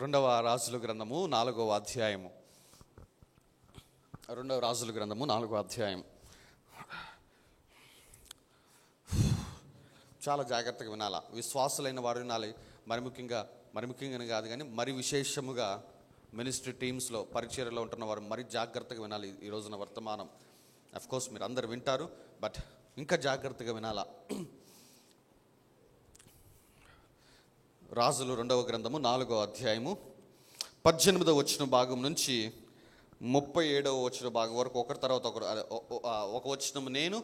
రెండవ రాజుల గ్రంథము 4వ అధ్యాయము. రెండవ రాజుల గ్రంథము 4వ అధ్యాయం. చాలా జాగ్రత్తగా వినాలా. విశ్వాసులైన వారు వినాలి. మరి ముఖ్యంగా కాదు కానీ మరి విశేషముగా మినిస్ట్రీ టీమ్స్లో పరిచర్యలో ఉంటున్న వారు మరి జాగ్రత్తగా వినాలి. ఈ రోజున వర్తమానం అఫ్కోర్స్ మీరు అందరు వింటారు, బట్ ఇంకా జాగ్రత్తగా వినాలా. రాజులు 2వ గ్రంథము 4వ అధ్యాయము 18వ వచన భాగం నుంచి 37వ వచన భాగం వరకు ఒకరి తర్వాత ఒకరు, ఒక వచనం నేను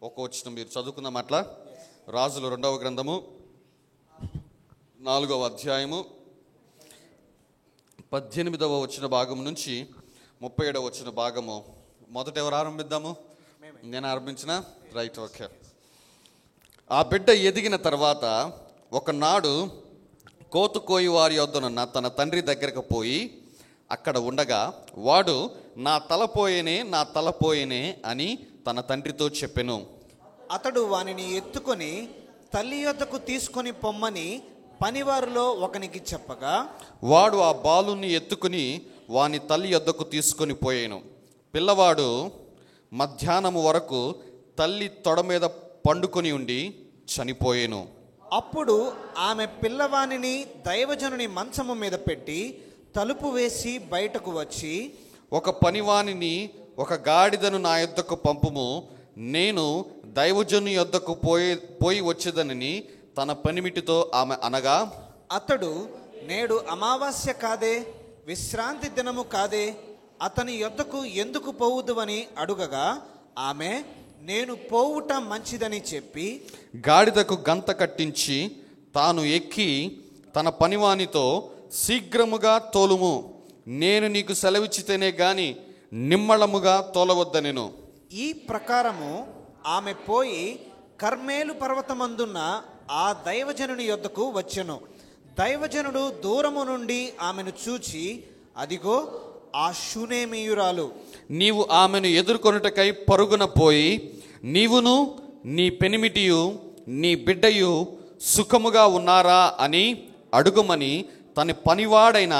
ఒక వచనం మీరు చదువుకుందాం. అట్లా రాజులు 2వ గ్రంథము 4వ అధ్యాయము 18వ వచన భాగం నుంచి 37వ వచన భాగము. మొదట ఎవరు ఆరంభిద్దాము? నేను ఆరంభించిన రైట్, ఓకే. ఆ బిడ్డ ఎదిగిన తర్వాత ఒకనాడు కోతుకోయి వారి యొద్దనున్న తన తండ్రి దగ్గరకు పోయి అక్కడ ఉండగా వాడు నా తలపోయేనే అని తన తండ్రితో చెప్పెను. అతడు వానిని ఎత్తుకొని తల్లి యొద్దకు తీసుకొని పొమ్మని పనివారిలో ఒకనికి చెప్పగా వాడు ఆ బాలుని ఎత్తుకుని వాని తల్లి యొద్దకు తీసుకొని పోయాను. పిల్లవాడు మధ్యాహ్నము వరకు తల్లి తొడ మీద పండుకొని ఉండి చనిపోయాను. అప్పుడు ఆమె పిల్లవానిని దైవజనుని మంచము మీద పెట్టి తలుపు వేసి బయటకు వచ్చి, ఒక పనివానిని ఒక గాడిదను నా యొద్దకు పంపుము, నేను దైవజనుని యొద్దకు పోయి వచ్చేదనని తన పనిమిటితో ఆమె అనగా, అతడు నేడు అమావాస్య కాదే, విశ్రాంతి దినము కాదే, అతని యొద్దకు ఎందుకు పోవుదువని అడుగగా ఆమె నేను పోవుట మంచిదని చెప్పి గాడిదకు గంత కట్టించి తాను ఎక్కి తన పనివానితో శీఘ్రముగా తోలుము, నేను నీకు సెలవిచ్చితేనే గాని నిమ్మళముగా తోలవద్దనెను. ఈ ప్రకారము ఆమె పోయి కర్మేలు పర్వతమందున్న ఆ దైవజనుని యొద్దకు వచ్చెను. దైవజనుడు దూరము నుండి ఆమెను చూచి, అదిగో ఆ షూనేమీయురాలు, నీవు ఆమెను ఎదుర్కొనుటకై పరుగున పోయి నీవును నీ పెనిమిటియు నీ బిడ్డయు సుఖముగా ఉన్నారా అని అడుగుమని తన పనివాడైన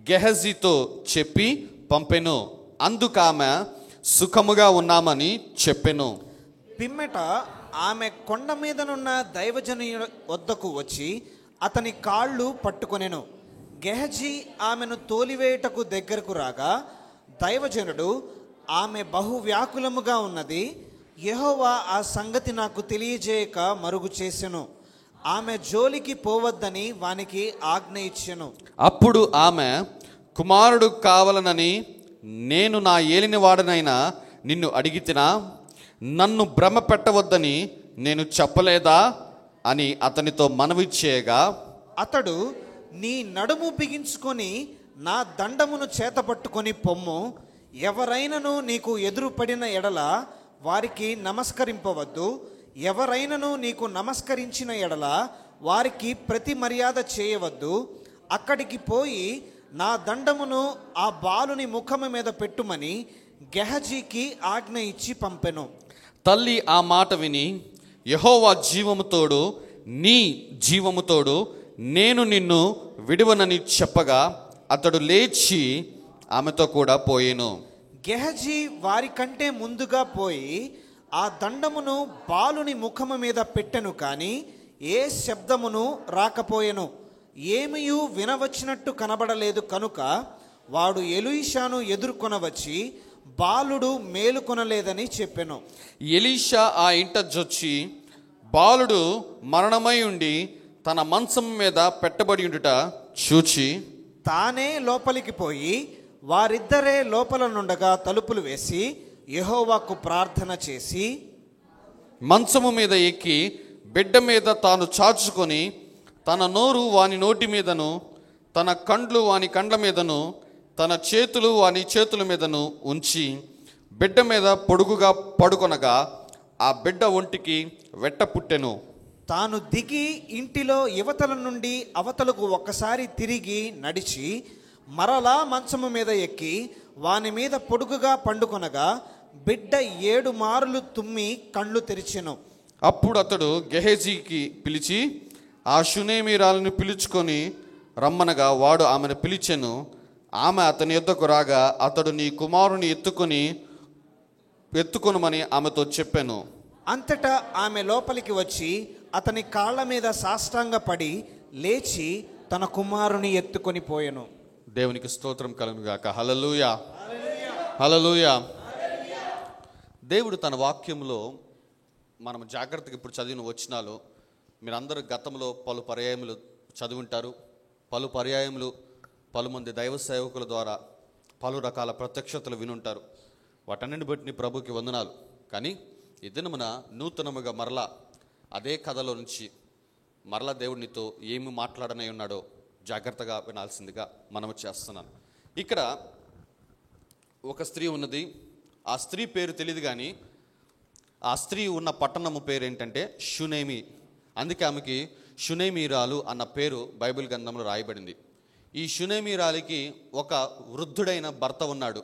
గెహజీతో చెప్పి పంపెను. అందుకామె సుఖముగా ఉన్నామని చెప్పెను. పిమ్మెట ఆమె కొండ మీదనున్న దైవజను వద్దకు వచ్చి అతని కాళ్ళు పట్టుకొనెను. గెహజీ ఆమెను తోలివేయుటకు దగ్గరకు రాగా దైవజనుడు, ఆమె బహు వ్యాకులముగా ఉన్నది, యెహోవా ఆ సంగతి నాకు తెలియజేయక మరుగు చేసెను, ఆమె జోలికి పోవద్దని వానికి ఆజ్ఞ ఇచ్చెను. అప్పుడు ఆమె, కుమారుడు కావాలనని నేను నా ఏలినవాడనైనా నిన్ను అడిగితినా, నన్ను భ్రమ పెట్టవద్దని నేను చెప్పలేదా అని అతనితో మనవి చేయగా, అతడు నీ నడుము బిగించుకొని నా దండమును చేతపట్టుకొని పొమ్ము, ఎవరైనను నీకు ఎదురుపడిన ఎడల వారికి నమస్కరింపవద్దు, ఎవరైనను నీకు నమస్కరించిన ఎడల వారికి ప్రతి మర్యాద చేయవద్దు, అక్కడికి పోయి నా దండమును ఆ బాలుని ముఖము మీద పెట్టుమని గెహజీకి ఆజ్ఞ ఇచ్చి పంపెను. తల్లి ఆ మాట విని, యెహోవా జీవముతోడు నీ జీవముతోడు నేను నిన్ను విడువనని చెప్పగా అతడు లేచి ఆమెతో కూడా పోయెను. గెహజీ వారి కంటే ముందుగా పోయి ఆ దండమును బాలుని ముఖము మీద పెట్టెను, కానీ ఏ శబ్దమును రాకపోయెను, ఏమీయూ వినవచ్చినట్టు కనబడలేదు. కనుక వాడు ఎలీషాను ఎదుర్కొనవచ్చి బాలుడు మేలుకొనలేదని చెప్పెను. ఎలీషా ఆ ఇంట జొచ్చి బాలుడు మరణమై ఉండి తన మంచం మీద పెట్టబడి ఉండుట చూచి తానే లోపలికి పోయి వారిద్దరే లోపల నుండగా తలుపులు వేసి యెహోవాకు ప్రార్థన చేసి మంచము మీద ఎక్కి బిడ్డ మీద తాను చాచుకొని తన నోరు వాని నోటి మీదను తన కండ్లు వాని కండ్ల మీదను తన చేతులు వాని చేతుల మీదను ఉంచి బిడ్డ మీద పొడుగుగా పడుకొనగా ఆ బిడ్డ ఒంటికి వెట్ట పుట్టెను. తాను దిగి ఇంటిలో యువతల నుండి అవతలకు ఒక్కసారి తిరిగి నడిచి మరలా మంచము మీద ఎక్కి వాని మీద పొడుగుగా పండుకొనగా బిడ్డ 7 మారులు తుమ్మి కళ్ళు తెరిచెను. అప్పుడు అతడు గెహజీకి పిలిచి ఆ షూనేమీయురాలను పిలుచుకొని రమ్మనగా వాడు ఆమెను పిలిచెను. ఆమె అతని యొద్దకు రాగా అతడు, నీ కుమారుని ఎత్తుకొనుమని ఆమెతో చెప్పాను. అంతటా ఆమె లోపలికి వచ్చి అతని కాళ్ళ మీద సాష్టాంగపడి లేచి తన కుమారుని ఎత్తుకొని పోయెను. దేవునికి స్తోత్రం కలుగును గాక. హల్లెలూయా, హల్లెలూయా. దేవుడు తన వాక్యంలో మనం జాగ్రత్తగా ఇప్పుడు చదివిన వచనాలు మీరందరూ గతంలో పలు పర్యాయములు చదివింటారు. పలు పర్యాయములు పలుమంది దైవ సేవకుల ద్వారా పలు రకాల ప్రత్యక్షతలు వినుంటారు. వాటన్నిటిని బట్టి నీ ప్రభుకి వందనాలు. కానీ ఈ దినమున నూతనముగా మరలా అదే కథలో నుంచి మరలా దేవుడు నీతో ఏమి మాట్లాడనై ఉన్నాడో జాగ్రత్తగా వినాల్సిందిగా మనము చేస్తున్నాను. ఇక్కడ ఒక స్త్రీ ఉన్నది. ఆ స్త్రీ పేరు తెలియదు, కానీ ఆ స్త్రీ ఉన్న పట్టణము పేరు ఏంటంటే షునేమి. అందుకే ఆమెకి షునేమీరాలు అన్న పేరు బైబిల్ గ్రంథంలో రాయబడింది. ఈ షునేమీరాలికి ఒక వృద్ధుడైన భర్త ఉన్నాడు.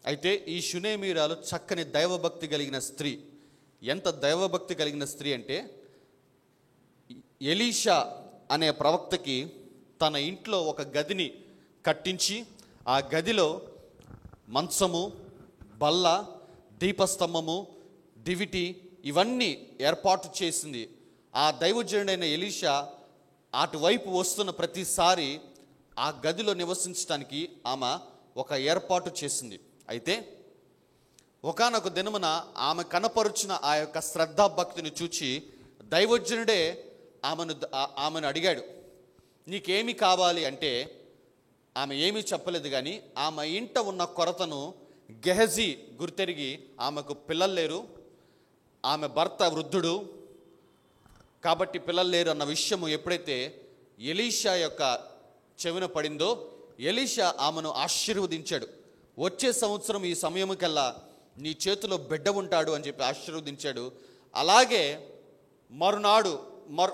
అయితే ఈ షునేమీరాలు చక్కని దైవభక్తి కలిగిన స్త్రీ. ఎంత దైవభక్తి కలిగిన స్త్రీ అంటే ఎలీషా అనే ప్రవక్తకి తన ఇంట్లో ఒక గదిని కట్టించి ఆ గదిలో మంచము, బల్ల, దీపస్తంభము, దివిటి ఇవన్నీ ఏర్పాటు చేసింది. ఆ దైవజనుడైన ఎలీషా అటువైపు వస్తున్న ప్రతిసారి ఆ గదిలో నివసించడానికి ఆమె ఒక ఏర్పాటు చేసింది. అయితే ఒకానొక దినమున ఆమె కనపరుచిన ఆ యొక్క శ్రద్ధాభక్తిని చూచి దైవజనుడే ఆమెను అడిగాడు, నీకేమి కావాలి అంటే ఆమె ఏమీ చెప్పలేదు. కానీ ఆమె ఇంట ఉన్న కొరతను గెహజీ గుర్తెరిగి, ఆమెకు పిల్లలు లేరు, ఆమె భర్త వృద్ధుడు కాబట్టి పిల్లలు లేరు అన్న విషయము ఎప్పుడైతే ఎలీషా యొక్క చెవిన పడిందో ఎలీషా ఆమెను ఆశీర్వదించాడు. వచ్చే సంవత్సరం ఈ సమయముకల్లా నీ చేతిలో బిడ్డ ఉంటాడు అని చెప్పి ఆశీర్వదించాడు. అలాగే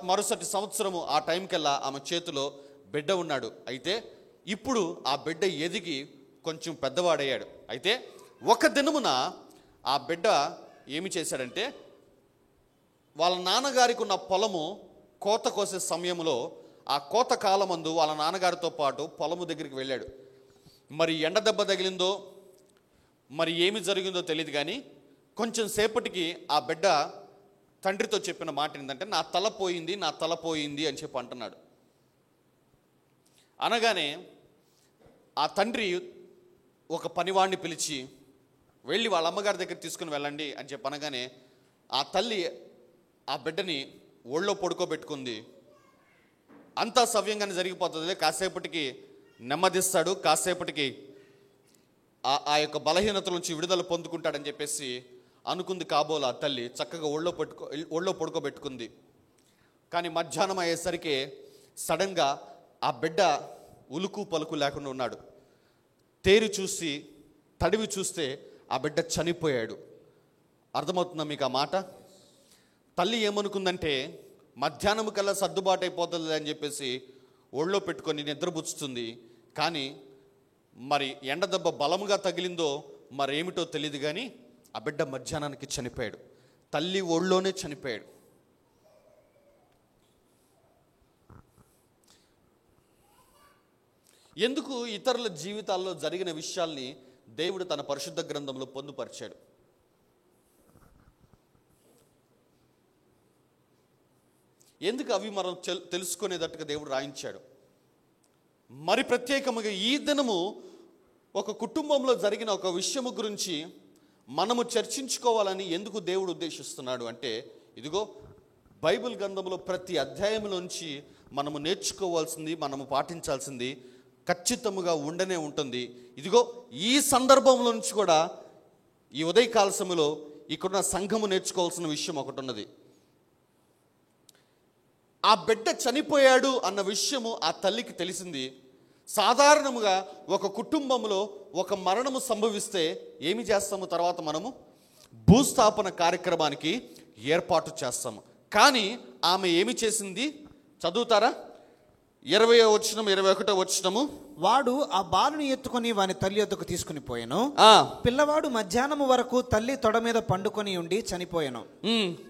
మరుసటి సంవత్సరము ఆ టైంకల్లా ఆమె చేతిలో బిడ్డ ఉన్నాడు. అయితే ఇప్పుడు ఆ బిడ్డ ఎదిగి కొంచెం పెద్దవాడయ్యాడు. అయితే ఒక దినమున ఆ బిడ్డ ఏమి చేశాడంటే వాళ్ళ నాన్నగారికి ఉన్న పొలము కోత కోసే సమయంలో ఆ కోత కాలమందు వాళ్ళ నాన్నగారితో పాటు పొలము దగ్గరికి వెళ్ళాడు. మరి ఎండ దెబ్బ తగిలిందో మరి ఏమి జరిగిందో తెలియదు, కానీ కొంచెం సేపటికి ఆ బిడ్డ తండ్రితో చెప్పిన మాట ఏంటంటే, నా తల పోయింది అని చెప్పి అంటున్నాడు. అనగానే ఆ తండ్రి ఒక పనివాడిని పిలిచి వెళ్ళి వాళ్ళ అమ్మగారి దగ్గర తీసుకుని వెళ్ళండి అని చెప్పి అనగానే ఆ తల్లి ఆ బిడ్డని ఒళ్ళో పడుకోబెట్టుకుంది. అంతా సవ్యంగానే జరిగిపోతుంది. కాసేపటికి నెమ్మదిస్తాడు, కాసేపటికి ఆ యొక్క బలహీనతల నుంచి విడుదల పొందుకుంటాడని చెప్పేసి అనుకుంది కాబోలు. ఆ తల్లి చక్కగా ఒళ్ళో పడుకోబెట్టుకుంది. కానీ మధ్యాహ్నం అయ్యేసరికి సడన్గా ఆ బిడ్డ ఉలుకు పలుకు లేకుండా ఉన్నాడు. తడివి చూస్తే ఆ బిడ్డ చనిపోయాడు. అర్థమవుతుందా మీకు ఆ మాట? తల్లి ఏమనుకుందంటే మధ్యాహ్నం కల్లా సర్దుబాటు అయిపోతుంది అని చెప్పేసి ఒళ్ళో పెట్టుకొని నిద్రపుచ్చుతుంది. కానీ మరి ఎండ దెబ్బ బలముగా తగిలిందో మరేమిటో తెలియదు, కానీ ఆ బిడ్డ మధ్యాహ్నానికి చనిపోయాడు. తల్లి ఒళ్ళోనే చనిపోయాడు. ఎందుకు ఇతరుల జీవితాల్లో జరిగిన విషయాల్ని దేవుడు తన పరిశుద్ధ గ్రంథంలో పొందుపరిచాడు. ఎందుకు అవి మనం తెలుసుకునేటట్టుగా దేవుడు రాయించాడు. మరి ప్రత్యేకముగా ఈ దినము ఒక కుటుంబంలో జరిగిన ఒక విషయము గురించి మనము చర్చించుకోవాలని ఎందుకు దేవుడు ఉద్దేశిస్తున్నాడు అంటే, ఇదిగో బైబిల్ గ్రంథంలో ప్రతి అధ్యాయంలోంచి మనము నేర్చుకోవాల్సింది, మనము పాటించాల్సింది ఖచ్చితముగా ఉండనే ఉంటుంది. ఇదిగో ఈ సందర్భంలో నుంచి కూడా ఈ ఉదయకాల సమయంలో ఇక్కడున్న సంఘము నేర్చుకోవాల్సిన విషయం ఒకటి ఉన్నది. ఆ బిడ్డ చనిపోయాడు అన్న విషయము ఆ తల్లికి తెలిసింది. సాధారణముగా ఒక కుటుంబంలో ఒక మరణము సంభవిస్తే ఏమి చేస్తాము? తర్వాత మనము భూస్థాపన కార్యక్రమానికి ఏర్పాటు చేస్తాము. కానీ ఆమె ఏమి చేసింది చదువుతారా? 20వ వచనం 21వ వచనము. వాడు ఆ బాలుని ఎత్తుకొని వాని తల్లి వద్దకు తీసుకుని పోయెను. పిల్లవాడు మధ్యాహ్నము వరకు తల్లి తొడ మీద పండుకొని ఉండి చనిపోయెను.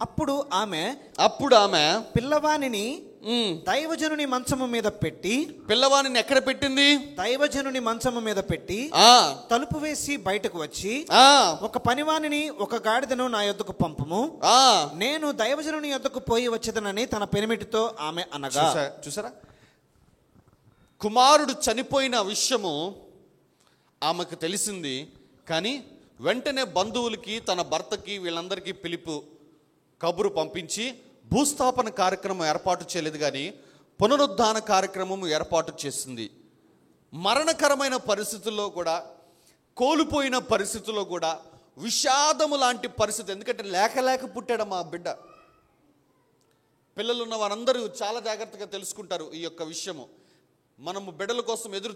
అప్పుడు ఆమె పిల్లవానిని దైవజనుని మంచము మీద పెట్టి, పిల్లవాడిని ఎక్కడ పెట్టింది? దైవజనుని మంచము మీద పెట్టి తలుపు వేసి బయటకు వచ్చి, ఒక పనివానిని ఒక గాడిదను నా యొద్దకు పంపుము, నేను దైవజనుని యొద్దకు పోయి వచ్చేదనని తన పెనిమిటితో ఆమె అనగా. చూసారా, కుమారుడు చనిపోయిన విషయము ఆమెకు తెలిసింది. కానీ వెంటనే బంధువులకి, తన భర్తకి, వీళ్ళందరికీ పిలుపు కబురు పంపించి భూస్థాపన కార్యక్రమం ఏర్పాటు చేయలేదు, కానీ పునరుద్ధాన కార్యక్రమం ఏర్పాటు చేసింది. మరణకరమైన పరిస్థితుల్లో కూడా, కోల్పోయిన పరిస్థితుల్లో కూడా, విషాదము లాంటి పరిస్థితి. ఎందుకంటే లేక పుట్టాడు మా బిడ్డ. పిల్లలున్న వారందరూ చాలా జాగ్రత్తగా తెలుసుకుంటారు ఈ యొక్క విషయము. మనము బిడ్డల కోసం ఎదురు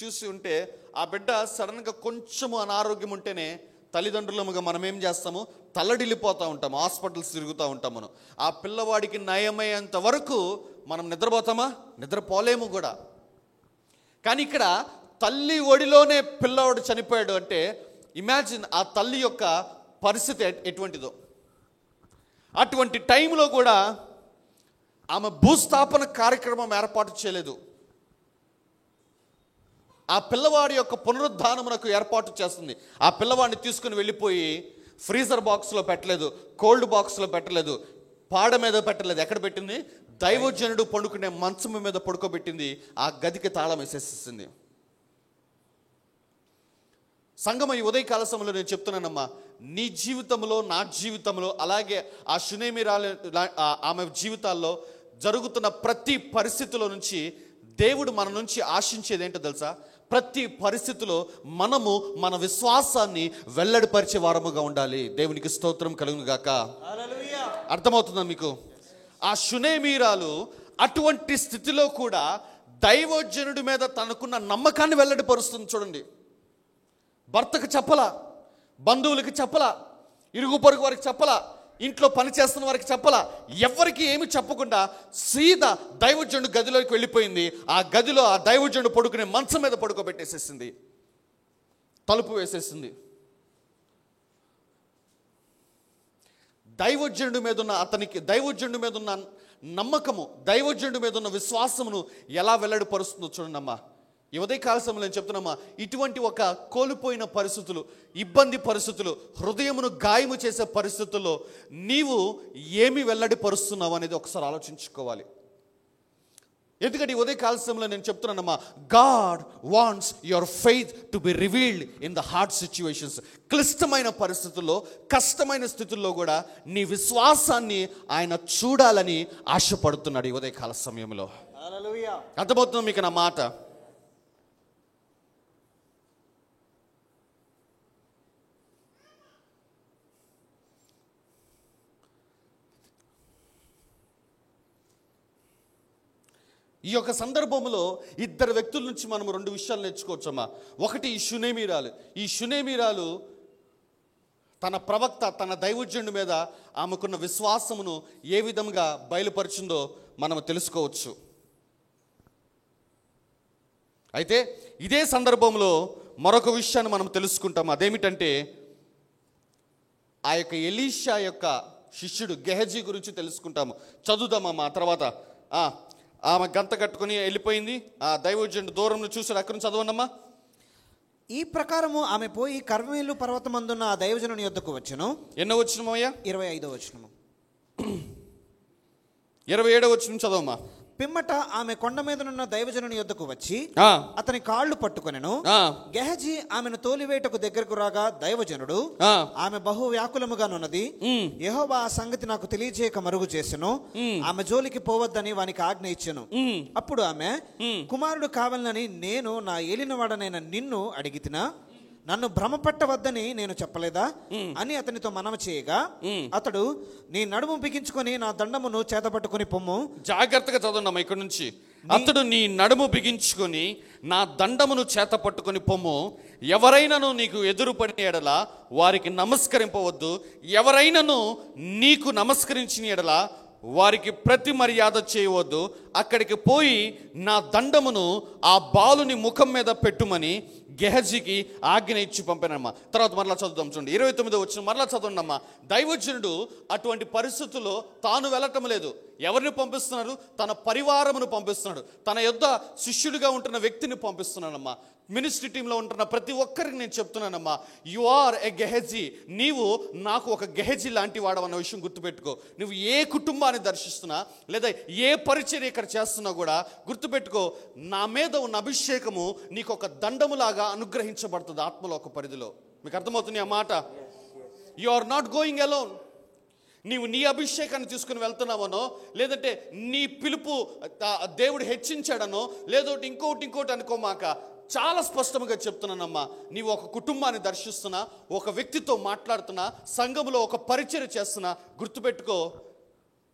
చూసి ఉంటే, ఆ బిడ్డ సడన్గా కొంచెము అనారోగ్యం ఉంటేనే తల్లిదండ్రులముగా మనం ఏం చేస్తాము? తల్లడిల్లిపోతూ ఉంటాము, హాస్పిటల్స్ తిరుగుతూ ఉంటాం. మనం ఆ పిల్లవాడికి నయమయ్యేంత వరకు మనం నిద్రపోతామా? నిద్రపోలేము కూడా. కానీ ఇక్కడ తల్లి ఒడిలోనే పిల్లవాడు చనిపోయాడు అంటే ఇమాజిన్ ఆ తల్లి యొక్క పరిస్థితి ఎటువంటిదో. అటువంటి టైంలో కూడా ఆమె భూస్థాపన కార్యక్రమం ఏర్పాటు చేయలేదు. ఆ పిల్లవాడి యొక్క పునరుద్ధానమునకు ఏర్పాటు చేస్తుంది. ఆ పిల్లవాడిని తీసుకుని వెళ్ళిపోయి ఫ్రీజర్ బాక్స్లో పెట్టలేదు, కోల్డ్ బాక్స్లో పెట్టలేదు, పాడ మీద పెట్టలేదు. ఎక్కడ పెట్టింది? దైవజనుడు పండుకునే మంచం మీద పడుకోబెట్టింది. ఆ గదికి తాళం వేసేసింది. సంగమ, ఈ ఉదయకాల సమయంలో నేను చెప్తున్నానమ్మా, నీ జీవితంలో, నా జీవితంలో, అలాగే ఆ షునేమిరాలు ఆమె జీవితాల్లో జరుగుతున్న ప్రతి పరిస్థితిలో నుంచి దేవుడు మన నుంచి ఆశించేది ఏంటో తెలుసా? ప్రతి పరిస్థితిలో మనము మన విశ్వాసాన్ని వెల్లడిపరిచే వారముగా ఉండాలి. దేవునికి స్తోత్రం కలుగును గాక. అర్థమవుతుందా మీకు? ఆ షునేమీరాలు అటువంటి స్థితిలో కూడా దైవజనుడి మీద తనకున్న నమ్మకాన్ని వెల్లడిపరుస్తుంది. చూడండి, భర్తకు చెప్పలా, బంధువులకి చెప్పలా, ఇరుగు పొరుగు వారికి చెప్పలా, ఇంట్లో పని చేస్తున్న వారికి చెప్పలా, ఎవరికి ఏమి చెప్పకుండా సీదా దైవజనుడు గదిలోకి వెళ్ళిపోయింది. ఆ గదిలో ఆ దైవజనుడు పడుకునే మంచం మీద పడుకోబెట్టేసేసింది, తలుపు వేసేసింది. దైవజనుడి మీద ఉన్న అతనికి, దైవజనుడి మీద ఉన్న నమ్మకము, దైవజనుడి మీద ఉన్న విశ్వాసమును ఎలా వెల్లడిపరుస్తుందో చూడండి అమ్మా. ఈ ఉదయకాల సమయంలో నేను చెప్తున్నామా, ఇటువంటి ఒక కోల్పోయిన పరిస్థితులు, ఇబ్బంది పరిస్థితులు, హృదయమును గాయము చేసే పరిస్థితుల్లో నీవు ఏమి వెల్లడిపరుస్తున్నావు అనేది ఒకసారి ఆలోచించుకోవాలి. ఎందుకంటే ఈ ఉదయకాల సమయంలో నేను చెప్తున్నానమ్మా, God wants your faith to be revealed in the hard situations. క్లిష్టమైన పరిస్థితుల్లో, కష్టమైన స్థితుల్లో కూడా నీ విశ్వాసాన్ని ఆయన చూడాలని ఆశపడుతున్నాడు ఈ ఉదయకాల సమయంలో. అర్థమవుతుంది మీకు నా మాట? ఈ యొక్క సందర్భంలో ఇద్దరు వ్యక్తుల నుంచి మనం రెండు విషయాలు నేర్చుకోవచ్చమ్మా. ఒకటి ఈ షునేమీరాలు తన ప్రవక్త, తన దైవజనుడి మీద ఆమెకున్న విశ్వాసమును ఏ విధంగా బయలుపరిచిందో మనం తెలుసుకోవచ్చు. అయితే ఇదే సందర్భంలో మరొక విషయాన్ని మనం తెలుసుకుంటాం. అదేమిటంటే ఆ యొక్క ఎలీషా యొక్క శిష్యుడు గెహజీ గురించి తెలుసుకుంటాము. చదువుదామమ్మా. తర్వాత ఆమె గంత కట్టుకుని వెళ్ళిపోయింది. ఆ దైవజనుడు దూరంలో చూసాడు. అక్కడి నుంచి చదవండమ్మా. ఈ ప్రకారము ఆమె పోయి కర్మేలు పర్వతమందున్న ఆ దైవజనుని యొద్దకు వచ్చెను. ఎన్నో వచనము అయ్యా? 25వ వచనము. 27వ వచనం చదవమ్మా. పిమ్మట ఆమె కొండ మీదనున్న దైవజనుని యొద్దకు వచ్చి అతని కాళ్ళు పట్టుకొనెను. గెహజీ ఆమెను తోలివేటకు దగ్గరకు రాగా దైవజనుడు ఆమె బహు వ్యాకులముగానున్నది, యెహోవా ఆ సంగతి నాకు తెలియజేయక మరుగు చేసెను, ఆమె జోలికి పోవద్దని వానికి ఆజ్ఞ ఇచ్చెను. అప్పుడు ఆమె, కుమారుడు కావాలని నేను నా ఏలినవాడనైన నిన్ను అడిగితినా? నన్ను భ్రమపట్టవద్దని నేను చెప్పలేదా అని అతనితో మనవి చేయగా, అతడు, నీ నడుము బిగించుకొని నా దండమును చేతపట్టుకుని పొమ్ము. జాగ్రత్తగా చదవండి ఇక్కడ నుంచి. అతడు, నీ నడుము బిగించుకొని నా దండమును చేత పట్టుకొని పొమ్ము. ఎవరైనాను నీకు ఎదురుపడిన ఎడల వారికి నమస్కరింపవద్దు, ఎవరైనాను నీకు నమస్కరించిన ఎడల వారికి ప్రతి మర్యాద చేయవద్దు, అక్కడికి పోయి నా దండమును ఆ బాలుని ముఖం మీద పెట్టుమని గెహజీకి ఆజ్ఞ ఇచ్చి పంపానమ్మా. తర్వాత మరలా చదువుదాం, చూడండి 29 వచ్చిన మరలా చదవండి అమ్మా. దైవజనుడు అటువంటి పరిస్థితుల్లో తాను వెళ్ళటం లేదు. ఎవరిని పంపిస్తున్నారు? తన పరివారమును పంపిస్తున్నాడు. తన యొద్ద శిష్యుడిగా ఉంటున్న వ్యక్తిని పంపిస్తున్నానమ్మా. మినిస్ట్రీ టీంలో ఉంటున్న ప్రతి ఒక్కరికి నేను చెప్తున్నానమ్మా, యు ఆర్ ఎ గెహజీ. నీవు నాకు ఒక గెహజీ లాంటి వాడవన్న విషయం గుర్తుపెట్టుకో. నువ్వు ఏ కుటుంబాన్ని దర్శిస్తున్నా లేదా ఏ పరిచర్య ఇక్కడ చేస్తున్నా కూడా గుర్తుపెట్టుకో, నా మీద ఉన్న అభిషేకము నీకు ఒక దండములాగా అనుగ్రహించబడుతుంది ఆత్మలో ఒక పరిధిలో. మీకు అర్థమవుతుంది ఆ మాట? You are not going alone. నీవు నీ అభిషేకాన్ని తీసుకుని వెళ్తున్నావనో, లేదంటే నీ పిలుపు దేవుడు హెచ్చించాడనో, లేదంటే ఇంకోటి అనుకోమాక, చాలా స్పష్టంగా చెప్తున్నానమ్మా, నీవు ఒక కుటుంబాన్ని దర్శిస్తున్నా, ఒక వ్యక్తితో మాట్లాడుతున్నా, సంఘములో ఒక పరిచర్య చేస్తున్నా, గుర్తుపెట్టుకో,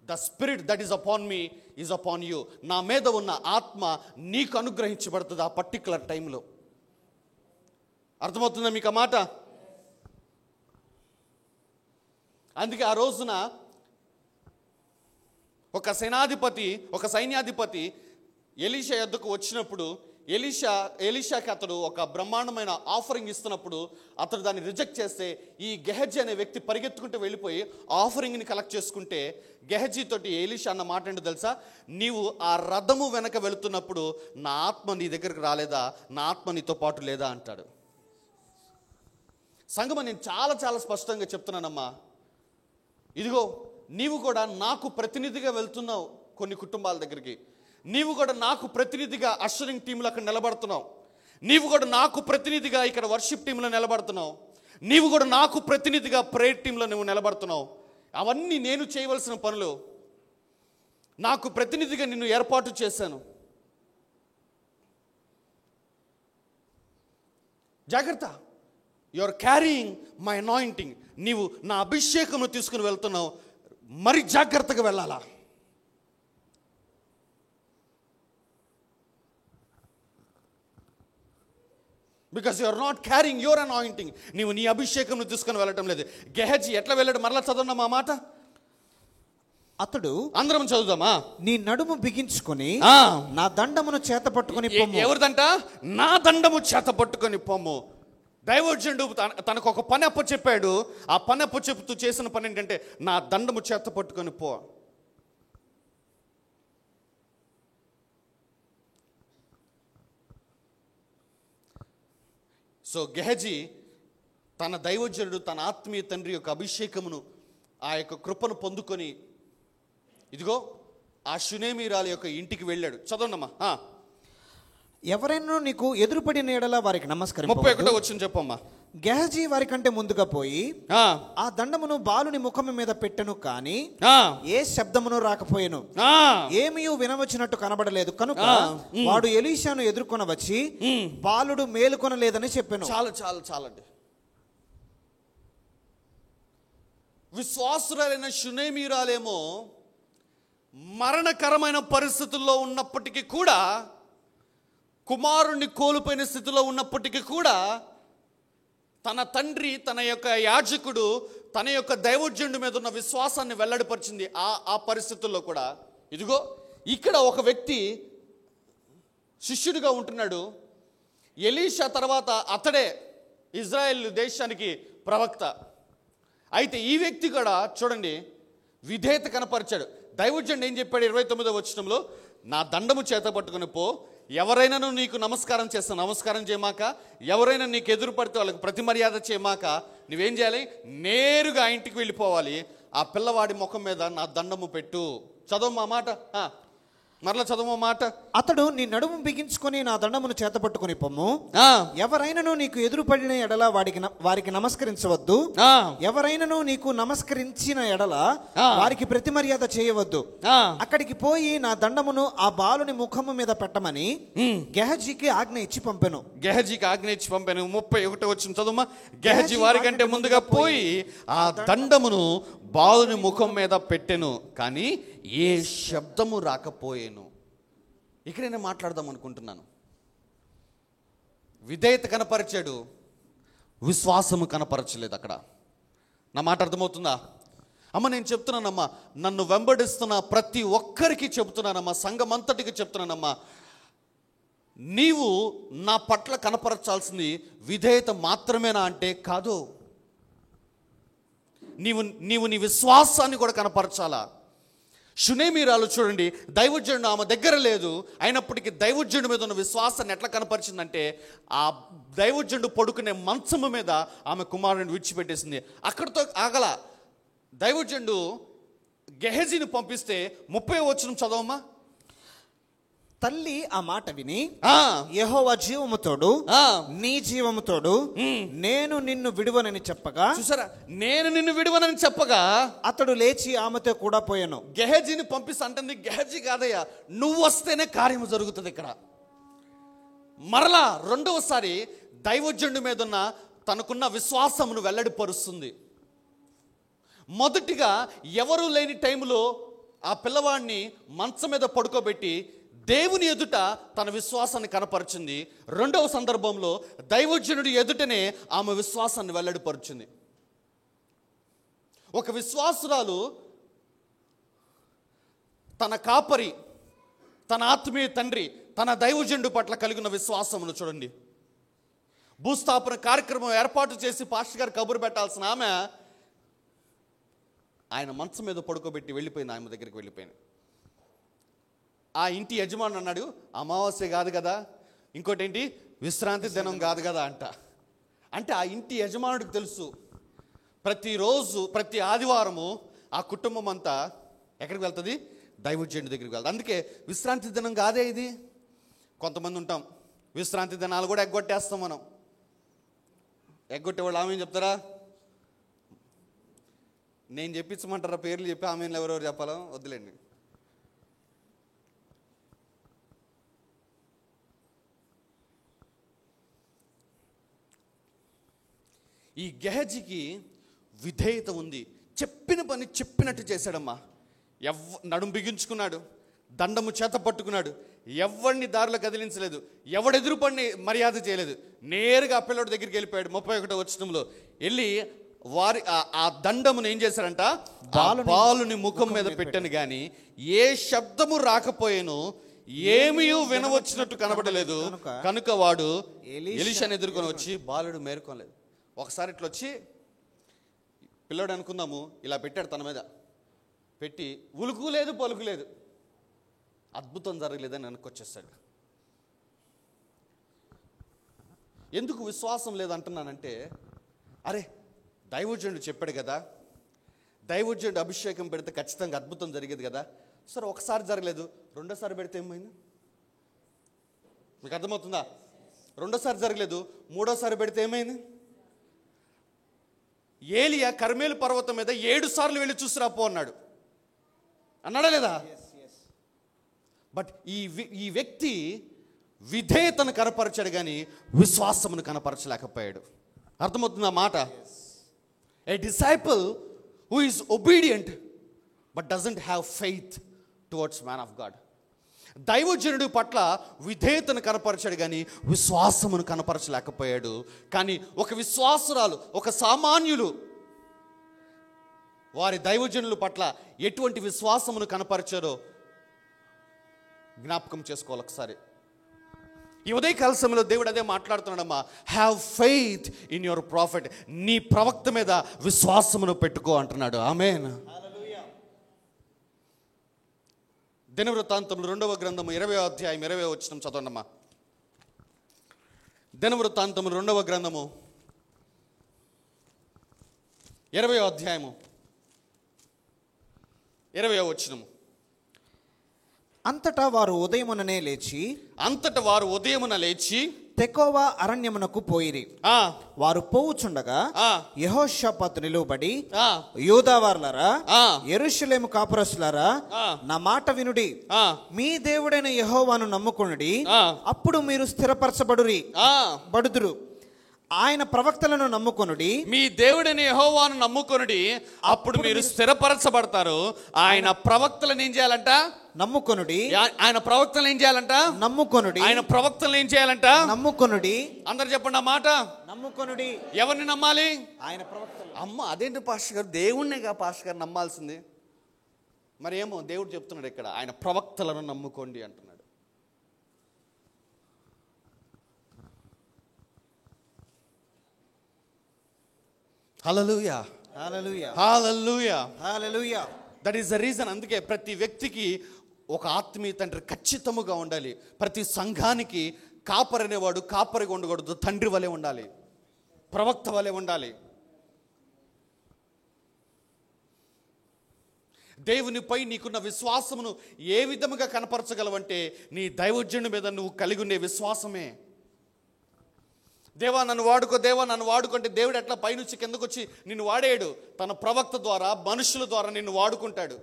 the spirit that is upon me is upon you. నా మీద ఉన్న ఆత్మ నీకు అనుగ్రహించబడుతుంది ఆ పర్టికులర్ టైంలో. అర్థమవుతుందా మీకు ఆ మాట? అందుకే ఆ రోజున ఒక సైన్యాధిపతి ఎలీషా యొద్దకు వచ్చినప్పుడు, ఎలీషాకి అతడు ఒక బ్రహ్మాండమైన ఆఫరింగ్ ఇస్తున్నప్పుడు అతడు దాన్ని రిజెక్ట్ చేస్తే, ఈ గెహజీ అనే వ్యక్తి పరిగెత్తుకుంటూ వెళ్ళిపోయి ఆఫరింగ్ని కలెక్ట్ చేసుకుంటే, గెహజీ తోటి ఎలీషా అన్న మాట ఏంటో తెలుసా? నీవు ఆ రథము వెనక వెళుతున్నప్పుడు నా ఆత్మ నీ దగ్గరికి రాలేదా? నా ఆత్మ నీతో పాటు లేదా అంటాడు. సంగమ, నేను చాలా చాలా స్పష్టంగా చెప్తున్నానమ్మా, ఇదిగో నీవు కూడా నాకు ప్రతినిధిగా వెళ్తున్నావు కొన్ని కుటుంబాల దగ్గరికి. నీవు కూడా నాకు ప్రతినిధిగా అషరింగ్ టీంలో అక్కడ నిలబడుతున్నావు. నీవు కూడా నాకు ప్రతినిధిగా ఇక్కడ వర్షిప్ టీంలో నిలబడుతున్నావు. నీవు కూడా నాకు ప్రతినిధిగా ప్రేయర్ టీంలో నువ్వు నిలబడుతున్నావు. అవన్నీ నేను చేయవలసిన పనులు. నాకు ప్రతినిధిగా నిన్ను ఏర్పాటు చేశాను. జాగ్రత్త, you are carrying my anointing. నీవు నా అభిషేకమును తీసుకుని వెళ్తున్నావు, మరి జాగ్రత్తగా వెళ్ళాలా. Because you are not carrying your anointing. నీవు నీ అభిషేకమును తీసుకుని వెళ్ళటం లేదు. గెహజీ ఎట్లా వెళ్ళాడు? మరలా చదవడం ఆ మాట. అతడు, అందరం చదువుదామా, నీ నడుము బిగించుకొని నా దండమును చేత పట్టుకొని పొమ్ము. ఎవరిదంట? నా దండము చేత పట్టుకొని పొమ్ము. దైవజనుడు తనకు ఒక పని అప్ప చెప్పాడు. ఆ పని అప్ప చెప్తూ చేసిన పని ఏంటంటే, నా దండము చేత పట్టుకొని పో. సో గెహజీ తన దైవజనుడు, తన ఆత్మీయ తండ్రి యొక్క అభిషేకమును, ఆ యొక్క కృపను పొందుకొని, ఇదిగో ఆ షునేమీరాల యొక్క ఇంటికి వెళ్ళాడు. చదవండమ్మా. ఎవరైనా నీకు ఎదురుపడిన ఎడల వారికి నమస్కరించు. 31వ వచనం చెప్పమ్మా. గెహజీ వారి కంటే ముందుగా పోయి ఆ దండమును బాలుని ముఖము మీద పెట్టెను, కానీ ఏ శబ్దమును రాకపోయెను, ఏమీ వినవచ్చినట్టు కనబడలేదు. కనుక వాడు ఎలీషాను ఎదుర్కొన వచ్చి బాలుడు మేలుకొనలేదని చెప్పాను. చాలండి. విశ్వాసురాలైన షునేమీరాలేమో మరణకరమైన పరిస్థితుల్లో ఉన్నప్పటికీ కూడా, కుమారుణ్ణి కోల్పోయిన స్థితిలో ఉన్నప్పటికీ కూడా, తన తండ్రి, తన యొక్క యాజకుడు, తన యొక్క దైవజనుడి మీద ఉన్న విశ్వాసాన్ని వెల్లడిపరిచింది. ఆ పరిస్థితుల్లో కూడా ఇదిగో ఇక్కడ ఒక వ్యక్తి శిష్యుడిగా ఉంటున్నాడు. ఎలీషా తర్వాత అతడే ఇజ్రాయెల్ దేశానికి ప్రవక్త. అయితే ఈ వ్యక్తి కూడా చూడండి విధేయత కనపరిచాడు. దైవజనుడు ఏం చెప్పాడు 29వ వచనంలో? నా దండము చేత పట్టుకుని పో, ఎవరైనాను నీకు నమస్కారం చేస్తా నమస్కారం చేయమాక, ఎవరైనా నీకు ఎదురు పడితే వాళ్ళకి ప్రతి మర్యాద చేయమాక, నువ్వేం చేయాలి? నేరుగా ఇంటికి వెళ్ళిపోవాలి. ఆ పిల్లవాడి ముఖం మీద నా దండము పెట్టు. చదవమ్మా మాట, మరలా చదవమ్మా మాట. అతడు, నీ నడుము బిగించుకొని నా దండమును చేత పట్టుకొని పొమ్ము. ఎవరైనాను నీకు ఎదురుపడిన ఎడల వారికి నమస్కరించవద్దు. ఎవరైనాను నీకు నమస్కరించిన ఎడల వారికి ప్రతి మర్యాద చేయవద్దు. అక్కడికి పోయి నా దండమును ఆ బాలుని ముఖము మీద పెట్టమని గెహజీకి ఆజ్ఞ ఇచ్చి పంపెను. 31వ వచనం చదువుమా. గెహజీ వారి కంటే ముందుగా పోయి ఆ దండమును బాలుని ముఖం మీద పెట్టెను, కానీ ఏ శబ్దము రాకపోయేను. ఇక్కడ నేను మాట్లాడదాం అనుకుంటున్నాను. విధేయత కనపరిచాడు, విశ్వాసము కనపరచలేదు. అక్కడ నా మాట అర్థమవుతుందా? అమ్మ నేను చెప్తున్నానమ్మా, నన్ను వెంబడిస్తున్న ప్రతి ఒక్కరికి చెప్తున్నానమ్మా, సంఘమంతటికి చెప్తున్నానమ్మా, నీవు నా పట్ల కనపరచాల్సింది విధేయత మాత్రమేనా అంటే కాదు, నీవు నీ విశ్వాసాన్ని కూడా కనపరచాలా. షునేమీరాలు చూడండి, దైవజనుడు ఆమె దగ్గర లేదు, అయినప్పటికీ దైవజనుడి మీద ఉన్న విశ్వాసాన్ని ఎట్లా కనపరిచిందంటే ఆ దైవజనుడు పడుకునే మంచము మీద ఆమె కుమారుని విడిచిపెట్టేసింది. అక్కడితో ఆగల. దైవజనుడు గెహజీని పంపిస్తే 30వ వచనం చదవమ్మా. తల్లి ఆ మాట విని, యెహోవా జీవముతోడు నీ జీవముతోడు నేను నిన్ను విడువనని చెప్పగా, చూసారా, నేను నిన్ను విడువనని చెప్పగా అతడు లేచి ఆమెతో కూడా పోయాను. గెహజీని పంపిస్తా అంటుంది. గెహజీ కాదయ్యా, నువ్వు వస్తేనే కార్యము జరుగుతుంది. ఇక్కడ మరలా రెండవసారి దైవజనుడి మీద ఉన్న తనకున్న విశ్వాసమును వెల్లడిపరుస్తుంది. మొదటిగా ఎవరు లేని టైంలో ఆ పిల్లవాడిని మంచం మీద పడుకోబెట్టి దేవుని ఎదుట తన విశ్వాసాన్ని కనపరిచింది. రెండవ సందర్భంలో దైవజనుడి ఎదుటనే ఆమె విశ్వాసాన్ని వెల్లడిపరిచింది. ఒక విశ్వాసురాలు తన కాపరి, తన ఆత్మీయ తండ్రి, తన దైవజనుడి పట్ల కలిగిన విశ్వాసమును చూడండి. భూస్థాపన కార్యక్రమం ఏర్పాటు చేసి పాస్టర్ గారు కబురు పెట్టాల్సిన ఆమె ఆయన మంచం మీద పడుకోబెట్టి వెళ్ళిపోయింది. ఆమె దగ్గరికి వెళ్ళిపోయింది. ఆ ఇంటి యజమాని అన్నాడు, అమావాస్య కాదు కదా, ఇంకోటి ఏంటి విశ్రాంతి దినం కాదు కదా అంటే ఆ ఇంటి యజమానుడికి తెలుసు, ప్రతిరోజు ప్రతి ఆదివారము ఆ కుటుంబం అంతా ఎక్కడికి వెళ్తుంది? దైవజనుడి దగ్గరికి వెళ్తుంది. అందుకే విశ్రాంతి దినం కాదే ఇది. కొంతమంది ఉంటాం, విశ్రాంతి దినాలు కూడా ఎగ్గొట్టేస్తాం మనం. ఎగ్గొట్టేవాళ్ళు ఆమె చెప్తారా? నేను చెప్పించమంటారా? పేర్లు చెప్పి ఆమెను ఎవరెవరు చెప్పాలో వద్దులేండి. ఈ గెహజీకి విధేయత ఉంది. చెప్పిన పని చెప్పినట్టు చేశాడమ్మా. నడుము బిగించుకున్నాడు, దండము చేత పట్టుకున్నాడు, ఎవరిని దారిలో కదిలించలేదు, ఎవడెదురు పడిని మర్యాద చేయలేదు. నేరుగా ఆ పిల్లడి దగ్గరికి వెళ్ళిపోయాడు. 31వ వచనంలో వెళ్ళి వారి ఆ దండమును ఏం చేశారంట? బాలుని ముఖం మీద పెట్టాను కానీ ఏ శబ్దము రాకపోయేను, ఏమీ వినవచ్చినట్టు కనబడలేదు. కనుక వాడు ఎలీషాను ఎదుర్కొని వచ్చి బాలుడు మేరుకోలేదు. ఒకసారి ఇట్లా వచ్చి పిల్లడు అనుకుందాము, ఇలా పెట్టాడు తన మీద పెట్టి, ఉలుకు లేదు పలుకు లేదు, అద్భుతం జరగలేదని వెనక్కొచ్చేస్తాడు. ఎందుకు విశ్వాసం లేదంటున్నానంటే, అరే దైవజనుడు చెప్పాడు కదా, దైవజనుడు అభిషేకం పెడితే ఖచ్చితంగా అద్భుతం జరిగేది కదా. సరే ఒకసారి జరగలేదు, రెండోసారి పెడితే ఏమైంది? మీకు అర్థమవుతుందా? రెండోసారి జరగలేదు, మూడోసారి పెడితే ఏమైంది? ఏలియా కర్మేలు పర్వతం మీద 7 సార్లు వెళ్ళి చూసిరా పో అన్నాడు. అన్నాడా లేదా? బట్ ఈ వ్యక్తి విధేయతను కనపరచాడు కానీ విశ్వాసమును కనపరచలేకపోయాడు. అర్థమవుతుందా మాట? A disciple who is obedient but doesn't have faith towards man of God. దైవజనుడి పట్ల విధేయతను కనపరచాడు కానీ విశ్వాసమును కనపరచలేకపోయాడు. కానీ ఒక విశ్వాసురాలు, ఒక సామాన్యులు వారి దైవజనుల పట్ల ఎటువంటి విశ్వాసమును కనపరిచారో జ్ఞాపకం చేసుకోవాలి ఒకసారి. ఈ ఉదయకాల సమయంలో దేవుడు అదే మాట్లాడుతున్నాడమ్మా. Have faith in your prophet. నీ ప్రవక్త మీద విశ్వాసమును పెట్టుకో అంటున్నాడు. ఆమేన్. దినవృత్తాంతములు 2వ గ్రంథము 20వ అధ్యాయం 20వ వచనం చదవండమ్మా. దినవృత్తాంతములు 2వ గ్రంథము 20వ అధ్యాయము 20వ వచనము. అంతటా వారు ఉదయమున లేచి తెకోవా అరణ్యమునకు పోయిరి. వారు పోవుచుండగా యెహోషాపాతు నిలువబడి, యూదావార్లారా, యెరూషలేము కాపురస్తులారా, నా మాట వినుడి. మీ దేవుడైన యెహోవాను నమ్ముకొనుడి, అప్పుడు మీరు స్థిరపరచబడుదురు. ఆయన ప్రవక్తలను నమ్ముకొనుడి. మీ దేవుడిని యెహోవాను నమ్ముకొనుడి, అప్పుడు మీరు స్థిరపరచబడతారు. ఆయన ప్రవక్తలను ఏం చేయాలంట? నమ్ముకొనుడి. ఆయన ప్రవక్తలను ఏం చేయాలంట? నమ్ముకొనుడి. ఆయన ప్రవక్తలను ఏం చేయాలంట? నమ్ముకొనుడి. అందరు చెప్పండి ఆ మాట. నమ్ముకొనుడి. ఎవరిని నమ్మాలి? ఆయన ప్రవక్తలు. అమ్మ, అదేంటి పాస్టర్ గారు, దేవుణ్ణిగా పాస్టర్ గారు నమ్మాల్సింది? మరి ఏమో దేవుడు చెప్తున్నాడు ఇక్కడ, ఆయన ప్రవక్తలను నమ్ముకోండి అంటున్నాడు. Hallelujah, hallelujah, hallelujah, hallelujah. That is the reason. అందుకే ప్రతి వ్యక్తికి ఒక ఆత్మీయ తండ్రి ఖచ్చితంగా ఉండాలి. ప్రతి సంఘానికి కాపరి అనేవాడు కాపరిగా ఉండకూడదు, తండ్రి వలె ఉండాలి, ప్రవక్త వలె ఉండాలి. దేవునిపై నీకున్న విశ్వాసమును ఏ విధముగా కనపరచగలవంటే నీ దైవజనుడి మీద నువ్వు కలిగి ఉండే విశ్వాసమే. దేవా నన్ను వాడుకో, దేవా నన్ను వాడుకుంటే దేవుడు ఎట్లా పైనుంచి కిందకు వచ్చి నిన్ను వాడేయడు. తన ప్రవక్త ద్వారా, మనుషుల ద్వారా నిన్ను వాడుకుంటాడు.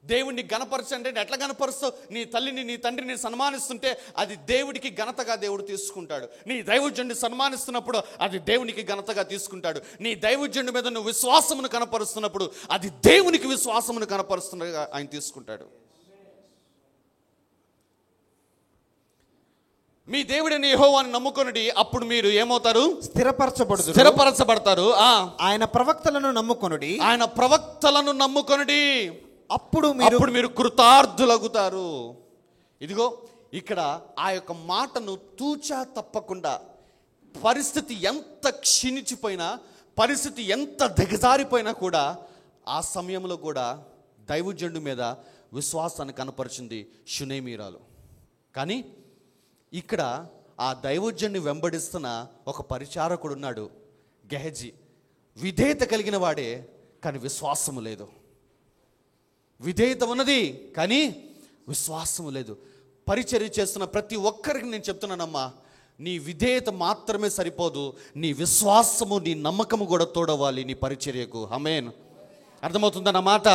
దేవుడిని గణపరచండి, ఎట్లా గణపరుస్తావు? నీ తల్లిని, నీ తండ్రిని సన్మానిస్తుంటే అది దేవుడికి ఘనతగా దేవుడు తీసుకుంటాడు. నీ దైవజనుడిని సన్మానిస్తున్నప్పుడు అది దేవునికి ఘనతగా తీసుకుంటాడు. నీ దైవజనుడి మీద నువ్వు విశ్వాసమును కనపరుస్తున్నప్పుడు అది దేవునికి విశ్వాసమును కనపరుస్తున్నగా ఆయన తీసుకుంటాడు. మీ దేవుడిని యెహోవాను నమ్ముకొనుడి, అప్పుడు మీరు ఏమవుతారు? స్థిరపరచబడతారు. ఆయన ప్రవక్తలను నమ్ముకొనుడి. ఆయన ప్రవక్తలను నమ్ముకొనుడి, అప్పుడు మీరు కృతార్థులగుతారు. ఇదిగో ఇక్కడ ఆ యొక్క మాటను తూచా తప్పకుండా, పరిస్థితి ఎంత క్షీణించిపోయినా, పరిస్థితి ఎంత దిగజారిపోయినా కూడా ఆ సమయంలో కూడా దైవజనుడి మీద విశ్వాసాన్ని కనపరిచింది షునేమీరాలు. కానీ ఇక్కడ ఆ దైవజనుని వెంబడిస్తున్న ఒక పరిచారకుడు ఉన్నాడు, గెహజీ. విధేయత కలిగిన వాడే, కానీ విశ్వాసము లేదు. విధేయత ఉన్నది కానీ విశ్వాసము లేదు. పరిచర్య చేస్తున్న ప్రతి ఒక్కరికి నేను చెప్తున్నానమ్మా, నీ విధేయత మాత్రమే సరిపోదు, నీ విశ్వాసము, నీ నమ్మకము కూడా తోడవాలి నీ పరిచర్యకు. ఆమేన్. అర్థమవుతుందా నా మాట?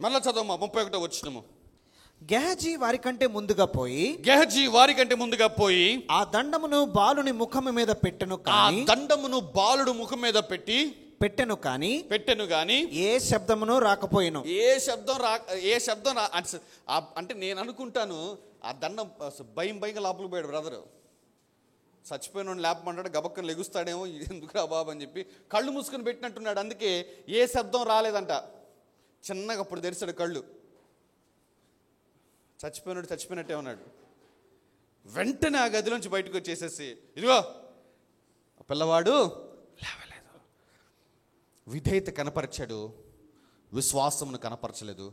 మళ్ళా చదవమ్మా 31వ వచనము. గెహజీ వారికంటే ముందుగా పోయి ఆ దండమును బాలుని ముఖము మీద పెట్టెను కానీ ఏ శబ్దమును రాకపోయిను. ఏ శబ్దం అంటే నేను అనుకుంటాను ఆ దండం భయంగా లోపలికి పోయాడు బ్రదరు. చచ్చిపోయిన లేపమంటాడు, గబక్కను లెగుస్తాడేమో, ఎందుకురా బాబు అని చెప్పి కళ్ళు మూసుకొని పెట్టినట్టున్నాడు. అందుకే ఏ శబ్దం రాలేదంట. చిన్నగా అప్పుడు తెరిచాడు కళ్ళు. చచ్చిపోయినట్టే ఉన్నాడు. వెంటనే ఆ గదిలోంచి బయటకు వచ్చేసేసి, ఇదిగో పిల్లవాడు లేవలేదు. విధేయత కనపరిచాడు, విశ్వాసమును కనపరచలేదు.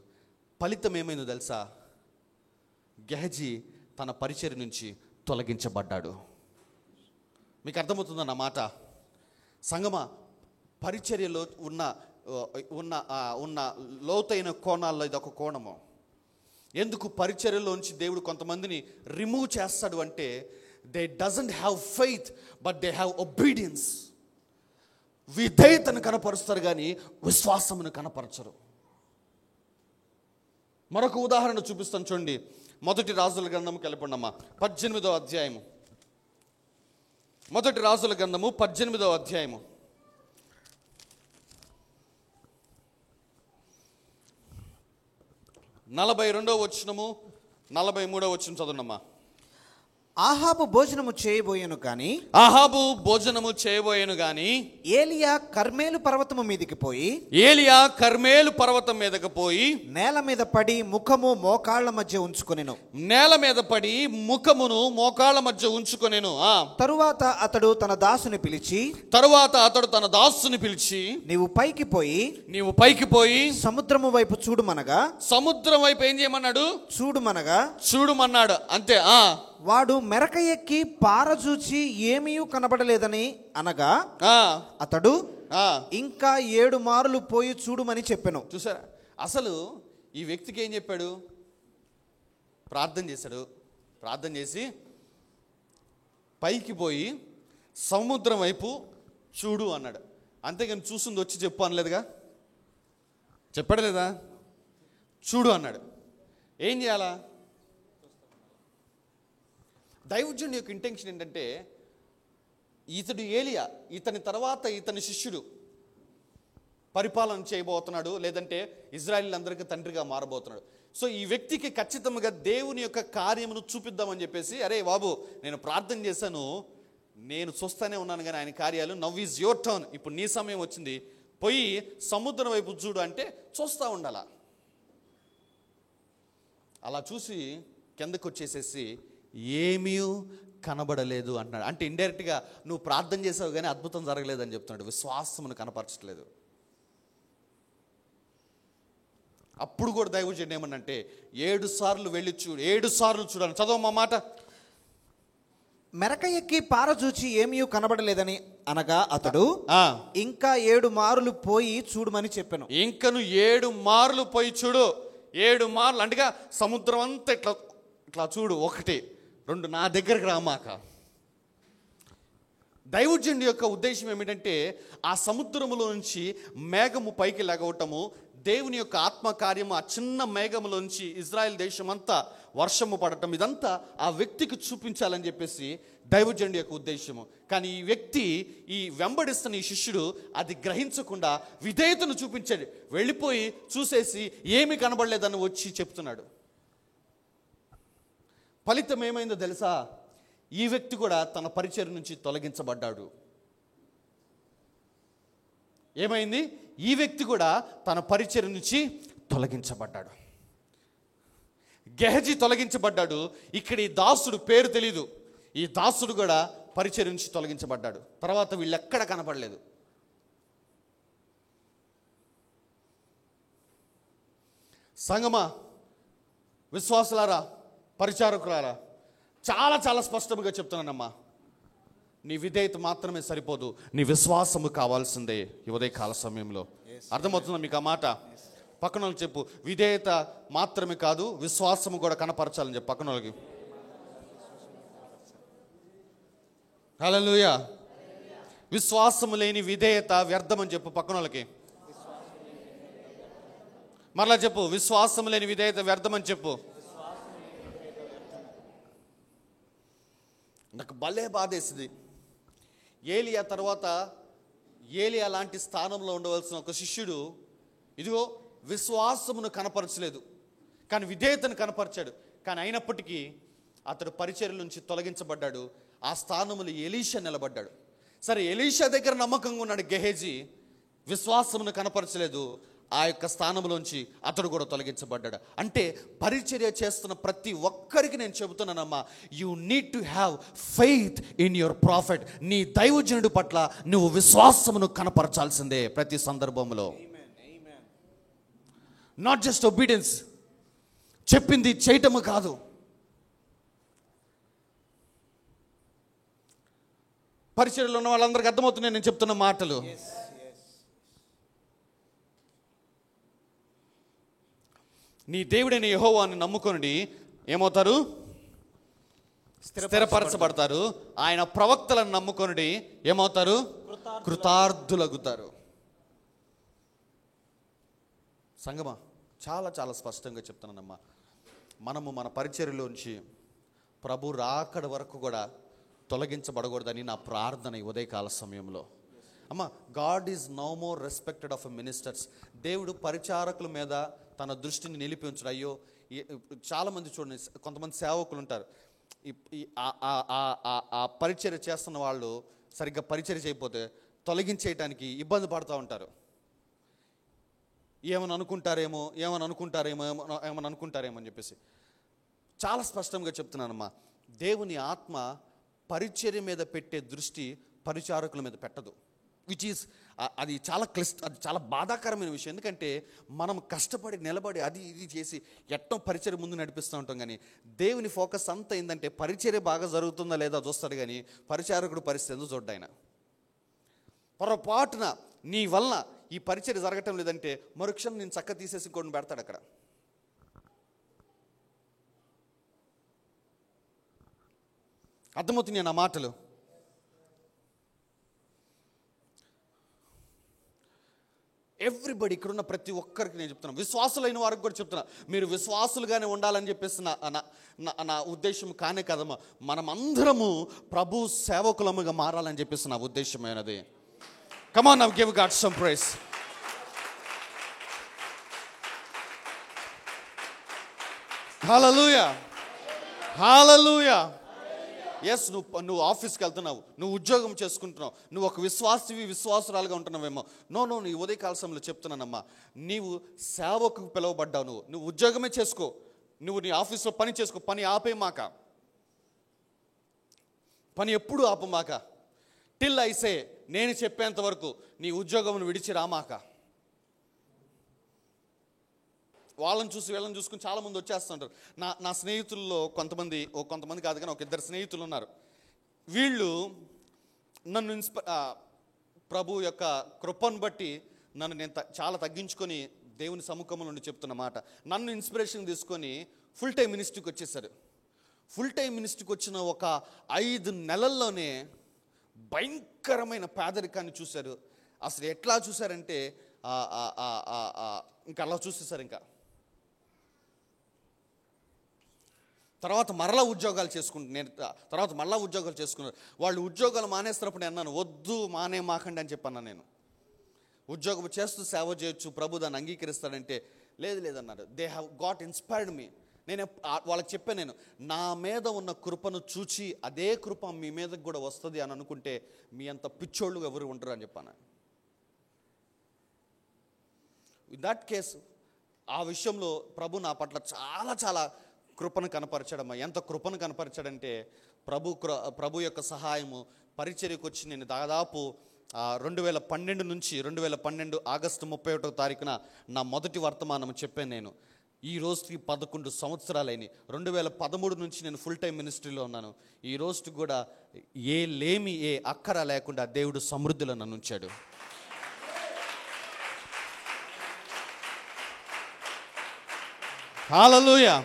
ఫలితం ఏమైందో తెలుసా? గెహజీ తన పరిచర్య నుంచి తొలగించబడ్డాడు. మీకు అర్థమవుతుందన్న మాట? సంగమా, పరిచర్యలో ఉన్న లోతైన కోణాల్లో ఇది ఒక కోణము. ఎందుకు పరిచర్యలోంచి దేవుడు కొంతమందిని రిమూవ్ చేస్తాడు అంటే, they doesn't have faith but they have obedience. విధేయతను కనపరుస్తారు కానీ విశ్వాసమును కనపరచరు. మరొక ఉదాహరణ చూపిస్తాను చూడండి. మొదటి రాజుల గ్రంథముకి వెళ్ళిపోండమ్మా, 18వ అధ్యాయము. మొదటి రాజుల గ్రంథము 18వ అధ్యాయము. 42వ వచనము, 43వ వచనం చదవండమ్మా. ఆహాబు భోజనము చేయబోయెను గాని ఏలియా కర్మేలు పర్వతము మీదకి పోయి నేల మీద పడి ముఖము మోకాళ్ళ మధ్య ఉంచుకొనెను. తరువాత అతడు తన దాసుని పిలిచి నీవు పైకి పోయి సముద్రము వైపు చూడుమనగా, సముద్రం వైపు ఏం చేయమన్నాడు? చూడుమన్నాడు. అంతే. వాడు మెరక ఎక్కి పారజూచి ఏమీ కనబడలేదని అనగా అతడు ఇంకా 7 మారులు పోయి చూడుమని చెప్పెను. చూసారా? అసలు ఈ వ్యక్తికి ఏం చెప్పాడు? ప్రార్థన చేశాడు. ప్రార్థన చేసి పైకి పోయి సముద్రం వైపు చూడు అన్నాడు. అంతేగాని చూసింది వచ్చి చెప్పు అనలేదుగా. చెప్పాడు లేదా? చూడు అన్నాడు. ఏం చేయాలా? దైవజనుడి యొక్క ఇంటెన్షన్ ఏంటంటే, ఇతడు ఏలియా, ఇతని తర్వాత ఇతని శిష్యుడు పరిపాలన చేయబోతున్నాడు, లేదంటే ఇజ్రాయిలీలందరికీ తండ్రిగా మారబోతున్నాడు. సో ఈ వ్యక్తికి ఖచ్చితంగా దేవుని యొక్క కార్యమును చూపిద్దామని చెప్పేసి, అరే బాబు నేను ప్రార్థన చేశాను, నేను చూస్తూనే ఉన్నాను కానీ ఆయన కార్యాలు, నవ్ ఈజ్ యువర్ టర్న్, ఇప్పుడు నీ సమయం వచ్చింది, పోయి సముద్రం వైపు చూడు అంటే చూస్తూ ఉండాల. అలా చూసి కిందకు వచ్చేసేసి ఏమీ కనబడలేదు అంటున్నాడు. అంటే ఇండైరెక్ట్గా నువ్వు ప్రార్థన చేసావు కానీ అద్భుతం జరగలేదని చెప్తున్నాడు, విశ్వాసమును కనపరచట్లేదు. అప్పుడు కూడా దైవజనుడు ఏమన్నంటే 7 సార్లు వెళ్ళి చూడు, 7 సార్లు చూడాలి. చదవమ్మా మాట. మెరక ఎక్కి పారచూచి ఏమీ కనబడలేదని అనగా అతడు ఇంకా 7 మారులు పోయి చూడమని చెప్పాను. ఇంకను 7 మార్లు పోయి చూడు. 7 మార్లు అంటేగా సముద్రం అంతా ఇట్లా ఇట్లా చూడు, 1 2 నా దగ్గరకు రామాక. దైవజనుడి యొక్క ఉద్దేశం ఏమిటంటే, ఆ సముద్రములో నుంచి మేఘము పైకి లెగవటము, దేవుని యొక్క ఆత్మకార్యము ఆ చిన్న మేఘములోంచి ఇజ్రాయెల్ దేశం అంతా వర్షము పడటం, ఇదంతా ఆ వ్యక్తికి చూపించాలని చెప్పేసి దైవజనుడి యొక్క ఉద్దేశము. కానీ ఈ వ్యక్తి, ఈ వెంబడిస్తున్న ఈ శిష్యుడు అది గ్రహించకుండా విధేయతను చూపించాడు. వెళ్ళిపోయి చూసేసి ఏమీ కనబడలేదని వచ్చి చెప్తున్నాడు. ఫలితం ఏమైందో తెలుసా? ఈ వ్యక్తి కూడా తన పరిచర్య నుంచి తొలగించబడ్డాడు. ఏమైంది? ఈ వ్యక్తి కూడా తన పరిచర్య నుంచి తొలగించబడ్డాడు. గెహజీ తొలగించబడ్డాడు. ఇక్కడ ఈ దాసుడు పేరు తెలీదు, ఈ దాసుడు కూడా పరిచర్య నుంచి తొలగించబడ్డాడు. తర్వాత వీళ్ళు ఎక్కడ కనపడలేదు. సంగమా, విశ్వాసులారా, పరిచారకులారా, చాలా చాలా స్పష్టంగా చెప్తున్నానమ్మా, నీ విధేయత మాత్రమే సరిపోదు, నీ విశ్వాసము కావాల్సిందే ఈ ఉదయకాల సమయంలో. అర్థమవుతుందా మీకు ఆ మాట? పక్కన వాళ్ళకి చెప్పు, విధేయత మాత్రమే కాదు విశ్వాసము కూడా కనపరచాలని చెప్పు పక్కన వాళ్ళకి. హల్లెలూయా. విశ్వాసము లేని విధేయత వ్యర్థమని చెప్పు పక్కన వాళ్ళకి. మరలా చెప్పు, విశ్వాసము లేని విధేయత వ్యర్థమని చెప్పు. నాకు భలే బాధేసింది. ఏలియా తర్వాత ఏలియా లాంటి స్థానంలో ఉండవలసిన ఒక శిష్యుడు ఇదిగో విశ్వాసమును కనపరచలేదు, కానీ విధేయతను కనపరిచాడు. కానీ అయినప్పటికీ అతడు పరిచర్య నుంచి తొలగించబడ్డాడు. ఆ స్థానములో ఎలీషా నిలబడ్డాడు. సరే, ఎలీషా దగ్గర నమ్మకంగా ఉన్నాడు గెహజీ, విశ్వాసమును కనపరచలేదు. ఆ యొక్క స్థానంలోంచి అతడు కూడా తొలగించబడ్డాడు. అంటే పరిచర్య చేస్తున్న ప్రతి ఒక్కరికి నేను చెబుతున్నానమ్మా, you need to have faith in your prophet. నీ దైవజనుడి పట్ల నువ్వు విశ్వాసమును కనపరచాల్సిందే ప్రతి సందర్భంలో. నాట్ జస్ట్ ఒబీడియన్స్, చెప్పింది చేయటము కాదు. పరిచర్యలో ఉన్న వాళ్ళందరికీ అర్థమవుతున్నాయి నేను చెప్తున్న మాటలు. నీ దేవుడైన యెహోవాను నమ్ముకొని ఏమవుతారు? స్థిరపరచబడతారు. ఆయన ప్రవక్తలను నమ్ముకొని ఏమవుతారు? కృతార్థులగుతారు. సంగమా, చాలా చాలా స్పష్టంగా చెప్తున్నానమ్మా, మనము మన పరిచర్యలోంచి ప్రభు రాకడ వరకు కూడా తొలగించబడకూడదని నా ప్రార్థన ఈ ఉదయకాల సమయంలో. అమ్మ, God is no more respected of ministers. దేవుడు పరిచారకుల మీద తన దృష్టిని నిలిపి ఉంచడు. అయ్యో, చాలామంది చూడండి, కొంతమంది సేవకులు ఉంటారు, ఆ పరిచర్య చేస్తున్న వాళ్ళు సరిగ్గా పరిచర్య చేయకపోతే తొలగించేయటానికి ఇబ్బంది పడుతూ ఉంటారు. ఏమని అనుకుంటారేమో అని చెప్పేసి చాలా స్పష్టంగా చెప్తున్నానమ్మా, దేవుని ఆత్మ పరిచర్య మీద పెట్టే దృష్టి పరిచారకుల మీద పెట్టదు. అది చాలా బాధాకరమైన విషయం. ఎందుకంటే మనం కష్టపడి నిలబడి అది ఇది చేసి ఎట్టో పరిచర్య ముందు నడిపిస్తూ ఉంటాం, కానీ దేవుని ఫోకస్ అంతా ఏంటంటే పరిచర్య బాగా జరుగుతుందా లేదా చూస్తాడు, కానీ పరిచారకుడు పరిస్థితి ఎందుకు చూడ్డు ఆయన. పొరపాటున నీ వలన ఈ పరిచర్య జరగటం లేదంటే మరుక్షణం నేను చక్క తీసేసి ఇంకోటి పెడతాడు అక్కడ. అర్థమవుతుంది నా మాటలు. ఎవ్రీబడి, ఇక్కడున్న ప్రతి ఒక్కరికి నేను చెప్తున్నాను, విశ్వాసులైన వారికి కూడా చెప్తున్నా, మీరు విశ్వాసులుగానే ఉండాలని చెప్పేసి నా ఉద్దేశం కానే కదమ్మా. మనమందరము ప్రభు సేవకులముగా మారాలని చెప్పేసి నా ఉద్దేశమైనది. Come on, now give God some praise. Hallelujah, hallelujah. Yes, నువ్వు ఆఫీస్కి వెళ్తున్నావు, నువ్వు ఉద్యోగం చేసుకుంటున్నావు, నువ్వు ఒక విశ్వాసురాలుగా ఉంటున్నావేమో. నో, నీ ఉదయకాల సమయంలో చెప్తున్నానమ్మా, నీవు సేవకు పిలువబడ్డావు. నువ్వు ఉద్యోగమే చేసుకో, నువ్వు నీ ఆఫీస్లో పని చేసుకో, పని ఆపేమాక, పని ఎప్పుడు ఆపమాక. టిల్ ఐసే, నేను చెప్పేంత వరకు నీ ఉద్యోగమును విడిచి రామాక. వాళ్ళని చూసి వీళ్ళని చూసుకుని చాలామంది వచ్చేస్తుంటారు. నా స్నేహితుల్లో కొంతమంది కాదు కానీ ఒక ఇద్దరు స్నేహితులు ఉన్నారు. వీళ్ళు నన్ను ప్రభు యొక్క కృపను బట్టి నేను చాలా తగ్గించుకొని దేవుని సముఖంలో నుండి చెప్తున్న మాట, నన్ను ఇన్స్పిరేషన్ తీసుకొని ఫుల్ టైం మినిస్ట్రీకి వచ్చేసారు. ఫుల్ టైం మినిస్ట్రీకి వచ్చిన ఒక 5 నెలల్లోనే భయంకరమైన పేదరికాన్ని చూశారు. అసలు ఎట్లా చూశారంటే ఇంకా అలా చూసేసారు. ఇంకా తర్వాత మరలా ఉద్యోగాలు చేసుకున్నారు. వాళ్ళు ఉద్యోగాలు మానేస్తున్నప్పుడు నేను అన్నాను, వద్దు మాకండి అని చెప్పన్నా. నేను ఉద్యోగం చేస్తూ సేవ చేయొచ్చు, ప్రభు దాన్ని అంగీకరిస్తాడంటే లేదన్నారు. They have got inspired me. నేను వాళ్ళకి చెప్పాను, నేను నా మీద ఉన్న కృపను చూచి అదే కృప మీ మీదకి కూడా వస్తుంది అని అనుకుంటే మీ అంత పిచ్చోళ్ళు ఎవరు ఉంటారు అని చెప్పాను. ఇన్ దట్ కేస్ ఆ విషయంలో ప్రభు నా పట్ల చాలా చాలా కృపను కనపరిచాడమ్మా. ఎంత కృపను కనపరిచాడంటే ప్రభు యొక్క సహాయము పరిచర్యకు వచ్చి నేను దాదాపు 2012 నుంచి 2012 ఆగస్టు 31వ తారీఖున నా మొదటి వర్తమానం చెప్పాను. నేను ఈ రోజుకి 11 సంవత్సరాలైనవి. 2013 నుంచి నేను ఫుల్ టైం మినిస్ట్రీలో ఉన్నాను. ఈ రోజుకి కూడా ఏ అక్కర లేకుండా దేవుడు సమృద్ధిలో నన్ను ఉంచాడు. హల్లెలూయా.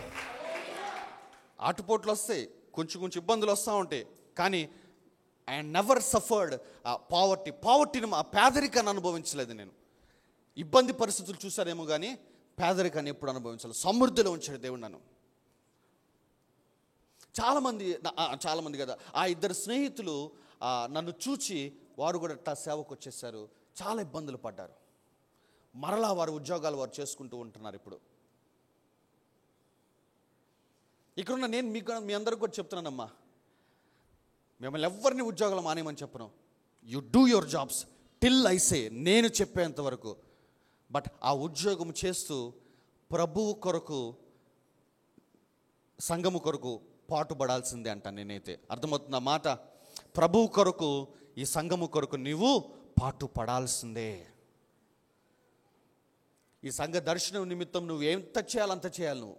ఆటుపోట్లు వస్తాయి, కొంచెం ఇబ్బందులు వస్తూ ఉంటాయి, కానీ ఐ నెవర్ సఫర్డ్ పావర్టీని, ఆ పేదరికాన్ని అనుభవించలేదు. నేను ఇబ్బంది పరిస్థితులు చూశారేమో కానీ పేదరికాన్ని ఎప్పుడు అనుభవించలేదు. సమృద్ధిలో ఉంచాడు దేవుడు నన్ను. చాలామంది కదా, ఆ 2 స్నేహితులు నన్ను చూచి వారు కూడా సేవకు వచ్చేసారు. చాలా ఇబ్బందులు పడ్డారు. మరలా వారు ఉద్యోగాలు వారు చేసుకుంటూ ఉంటున్నారు. ఇప్పుడు ఇక్కడున్న నేను మీ అందరికి కూడా చెప్తున్నానమ్మా, మిమ్మల్ని ఎవరిని ఉద్యోగాలు మానేయమని చెప్పను. You do your jobs till I say, నేను చెప్పేంత వరకు. బట్ ఆ ఉద్యోగం చేస్తూ ప్రభువు కొరకు, సంఘము కొరకు పాటుపడాల్సిందే అంట. నేనైతే అర్థమవుతున్న మాట, ప్రభువు కొరకు, ఈ సంఘము కొరకు నీవు పాటుపడాల్సిందే. ఈ సంఘ దర్శనం నిమిత్తం నువ్వు ఎంత చేయాలో అంత చేయాలి.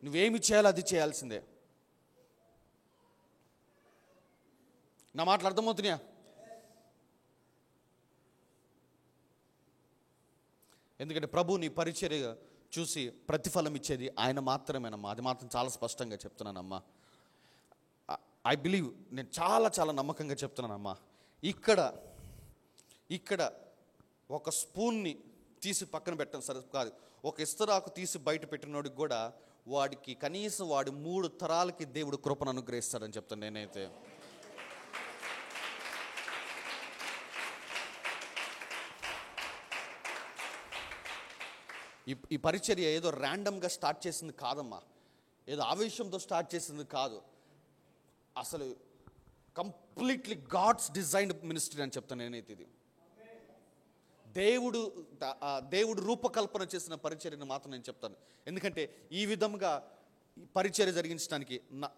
నువ్వేమి చేయాలో అది చేయాల్సిందే. నా మాటలు అర్థమవుతున్నాయా? ఎందుకంటే ప్రభు నీ పరిచర్య చూసి ప్రతిఫలం ఇచ్చేది ఆయన మాత్రమేనమ్మా. అది మాత్రం చాలా స్పష్టంగా చెప్తున్నానమ్మా. ఐ బిలీవ్, నేను చాలా చాలా నమ్మకంగా చెప్తున్నానమ్మా. ఇక్కడ ఒక స్పూన్ని తీసి పక్కన పెట్టడం సరే కాదు, ఒక ఇస్తరాకు తీసి బయట పెట్టినోడికి కూడా వాడికి కనీసం వాడి 3 తరాలకి దేవుడు కృపను అనుగ్రహిస్తాడని చెప్తాను నేనైతే. ఈ పరిచర్య ఏదో ర్యాండమ్గా స్టార్ట్ చేసింది కాదమ్మా, ఏదో ఆవేశంతో స్టార్ట్ చేసింది కాదు. అసలు కంప్లీట్లీ గాడ్స్ డిజైన్డ్ మినిస్ట్రీ అని చెప్తాను నేనైతే. ఇది దేవుడు రూపకల్పన చేసిన పరిచర్యను మాత్రం నేను చెప్తాను. ఎందుకంటే ఈ విధంగా పరిచర్య జరిగించడానికి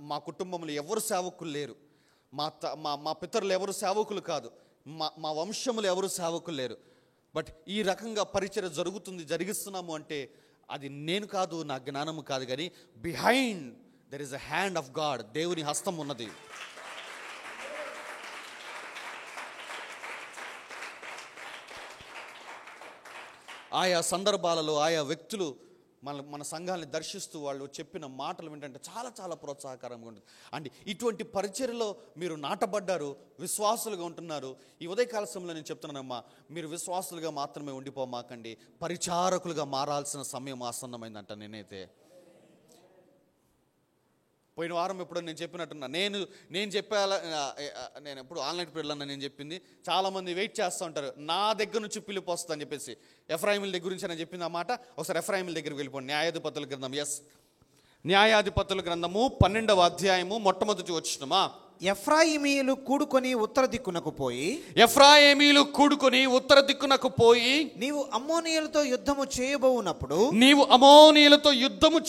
మా కుటుంబంలో ఎవరు సేవకులు లేరు, మా పితరులు ఎవరు సేవకులు కాదు, మా వంశములు ఎవరు సేవకులు లేరు. బట్ ఈ రకంగా పరిచర్య జరిగిస్తున్నాము అంటే అది నేను కాదు, నా జ్ఞానము కాదు, కానీ behind there is a hand of God, దేవుని హస్తం ఉన్నది. ఆయా సందర్భాలలో ఆయా వ్యక్తులు మన సంఘాన్ని దర్శిస్తూ వాళ్ళు చెప్పిన మాటలు వింటే చాలా చాలా ప్రోత్సాహకరంగా ఉంటుంది. అంటే ఇటువంటి పరిచర్యలో మీరు నాటబడ్డారు, విశ్వాసులుగా ఉంటున్నారు. ఈ ఉదయకాల సమయంలో నేను చెప్తున్నానమ్మా, మీరు విశ్వాసులుగా మాత్రమే ఉండిపోమాకండి, పరిచారకులుగా మారాల్సిన సమయం ఆసన్నమైందంట. పోయిన వారం ఎప్పుడో నేను చెప్పినట్టున్నా, నేను చెప్పాల, నేను ఎప్పుడు ఆన్లైన్ పిల్లలన్నా నేను చెప్పింది, చాలామంది వెయిట్ చేస్తూ ఉంటారు నా దగ్గర నుంచి పిలుపు వస్తుంది అని చెప్పేసి. ఎఫ్రాయిముల దగ్గర నుంచి నేను చెప్పింది ఆ మాట. ఒకసారి ఎఫ్రాయిముల దగ్గరికి వెళ్ళిపోండి. న్యాయాధిపతుల గ్రంథం, న్యాయాధిపతుల గ్రంథము 12వ అధ్యాయము మొట్టమొదటి వచనమా. ఎఫ్రాయిమీయులు కూడుకొని ఉత్తర దిక్కునకు పోయి నీవు అమ్మోనీయులతో యుద్ధము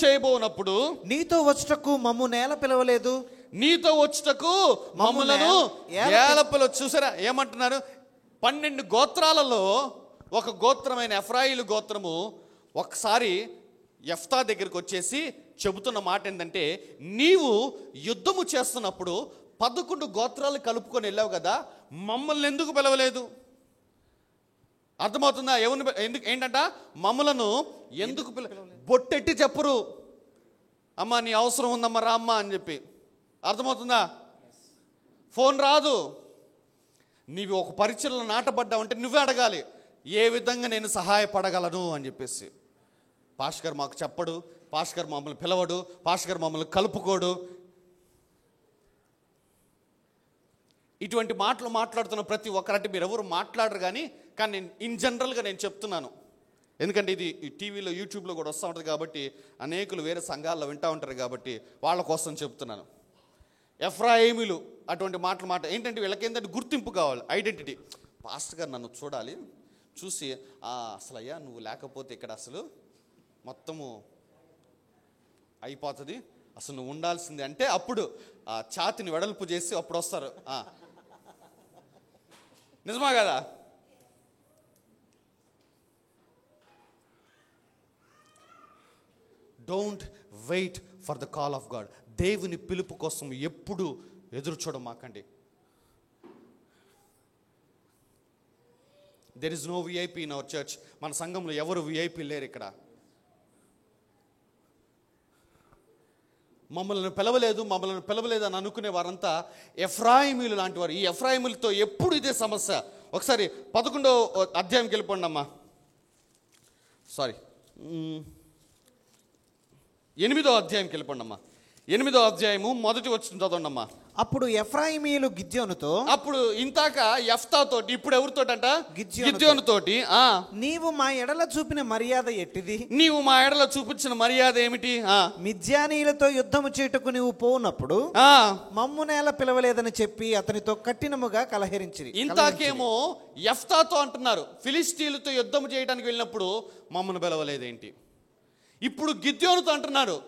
చేయబోవునప్పుడు నీతో వచ్చుటకు మమ్ము నేల పిలవలేదు. మమ్ములను నేల పిలవ. చూసారా ఏమంటున్నారు? 12 గోత్రాలలో ఒక గోత్రమైన ఎఫ్రాయిలు గోత్రము ఒకసారి యెఫ్తా దగ్గరికి వచ్చేసి చెబుతున్న మాట ఏంటంటే, నీవు యుద్ధము చేస్తున్నప్పుడు 11 గోత్రాలు కలుపుకొని వెళ్ళావు కదా, మమ్మల్ని ఎందుకు పిలవలేదు? అర్థమవుతుందా? ఎందుకు ఏంటంట, మమ్మలను ఎందుకు బొట్టెట్టి చెప్పరు, అమ్మా నీ అవసరం ఉందమ్మా రామ్మా అని చెప్పి. అర్థమవుతుందా? ఫోన్ రాదు. నీవు ఒక పరిచయలో నాటబడ్డావంటే నువ్వే అడగాలి, ఏ విధంగా నేను సహాయపడగలను అని చెప్పేసి. పాస్టర్ గారు మాకు చెప్పడు, పాస్టర్ గారు మమ్మల్ని పిలవడు, పాస్టర్ గారు మమ్మల్ని కలుపుకోడు. ఇటువంటి మాటలు మాట్లాడుతున్న ప్రతి ఒక్కరంటే మీరు ఎవరు మాట్లాడరు, కానీ నేను ఇన్ జనరల్గా నేను చెప్తున్నాను. ఎందుకంటే ఇది టీవీలో యూట్యూబ్లో కూడా వస్తూ ఉంటుంది కాబట్టి, అనేకులు వేరే సంఘాల్లో వింటూ ఉంటారు కాబట్టి వాళ్ళ కోసం చెప్తున్నాను. ఎఫ్రాయిములు అటువంటి మాట ఏంటంటే, వీళ్ళకి ఏంటంటే గుర్తింపు కావాలి, ఐడెంటిటీ. పాస్టర్ గారు నన్ను చూడాలి, చూసి అసలు అయ్యా నువ్వు లేకపోతే ఇక్కడ అసలు మొత్తము అయిపోతుంది, అసలు నువ్వు ఉండాల్సిందే అంటే అప్పుడు ఆ ఛాతిని వెడల్పు చేసి అప్పుడు వస్తారు. నిజమా కదా? Don't wait for the call of God. దేవుని పిలుపు కోసం ఎప్పుడు ఎదురు చూడమాకండి. There is no VIP in our church. మన సంఘంలో ఎవరు విఐపి లేరు ఇక్కడ. మమ్మల్ని పిలవలేదు అని అనుకునే వారంతా ఎఫ్రాయిమీలు లాంటి వారు. ఈ ఎఫ్రాయిమీలతో ఎప్పుడు ఇదే సమస్య. ఒకసారి 11వ అధ్యాయంకి వెళ్ళిపోండి అమ్మా. 8వ అధ్యాయంకి వెళ్ళిపోండి అమ్మా. 8వ అధ్యాయము మొదటి వచనం చదవండి అమ్మా. అప్పుడు ఎఫ్రాయిమీయులు గిద్యోనుతో, అప్పుడు ఇంతాక యెఫ్తా తోటి, ఇప్పుడు ఎవరితోటంట? గిద్యోను తోటి, నీవు మా ఎడల చూపిన మర్యాద ఎట్టిది? నీవు మా ఎడల చూపించిన మర్యాద ఏమిటి? మిద్యానీయులతో యుద్ధము చేయుటకు నీవు పోనప్పుడు మమ్ము నేల పిలవలేదని చెప్పి అతనితో కఠినముగా కలహరించిరి. ఇంతాకేమో యెఫ్తాతో అంటున్నారు, ఫిలిష్తీయులతో యుద్ధం చేయడానికి వెళ్ళినప్పుడు మమ్మల్ని పిలవలేదేంటి? ఇప్పుడు గిద్యోనుతో అంటున్నారు,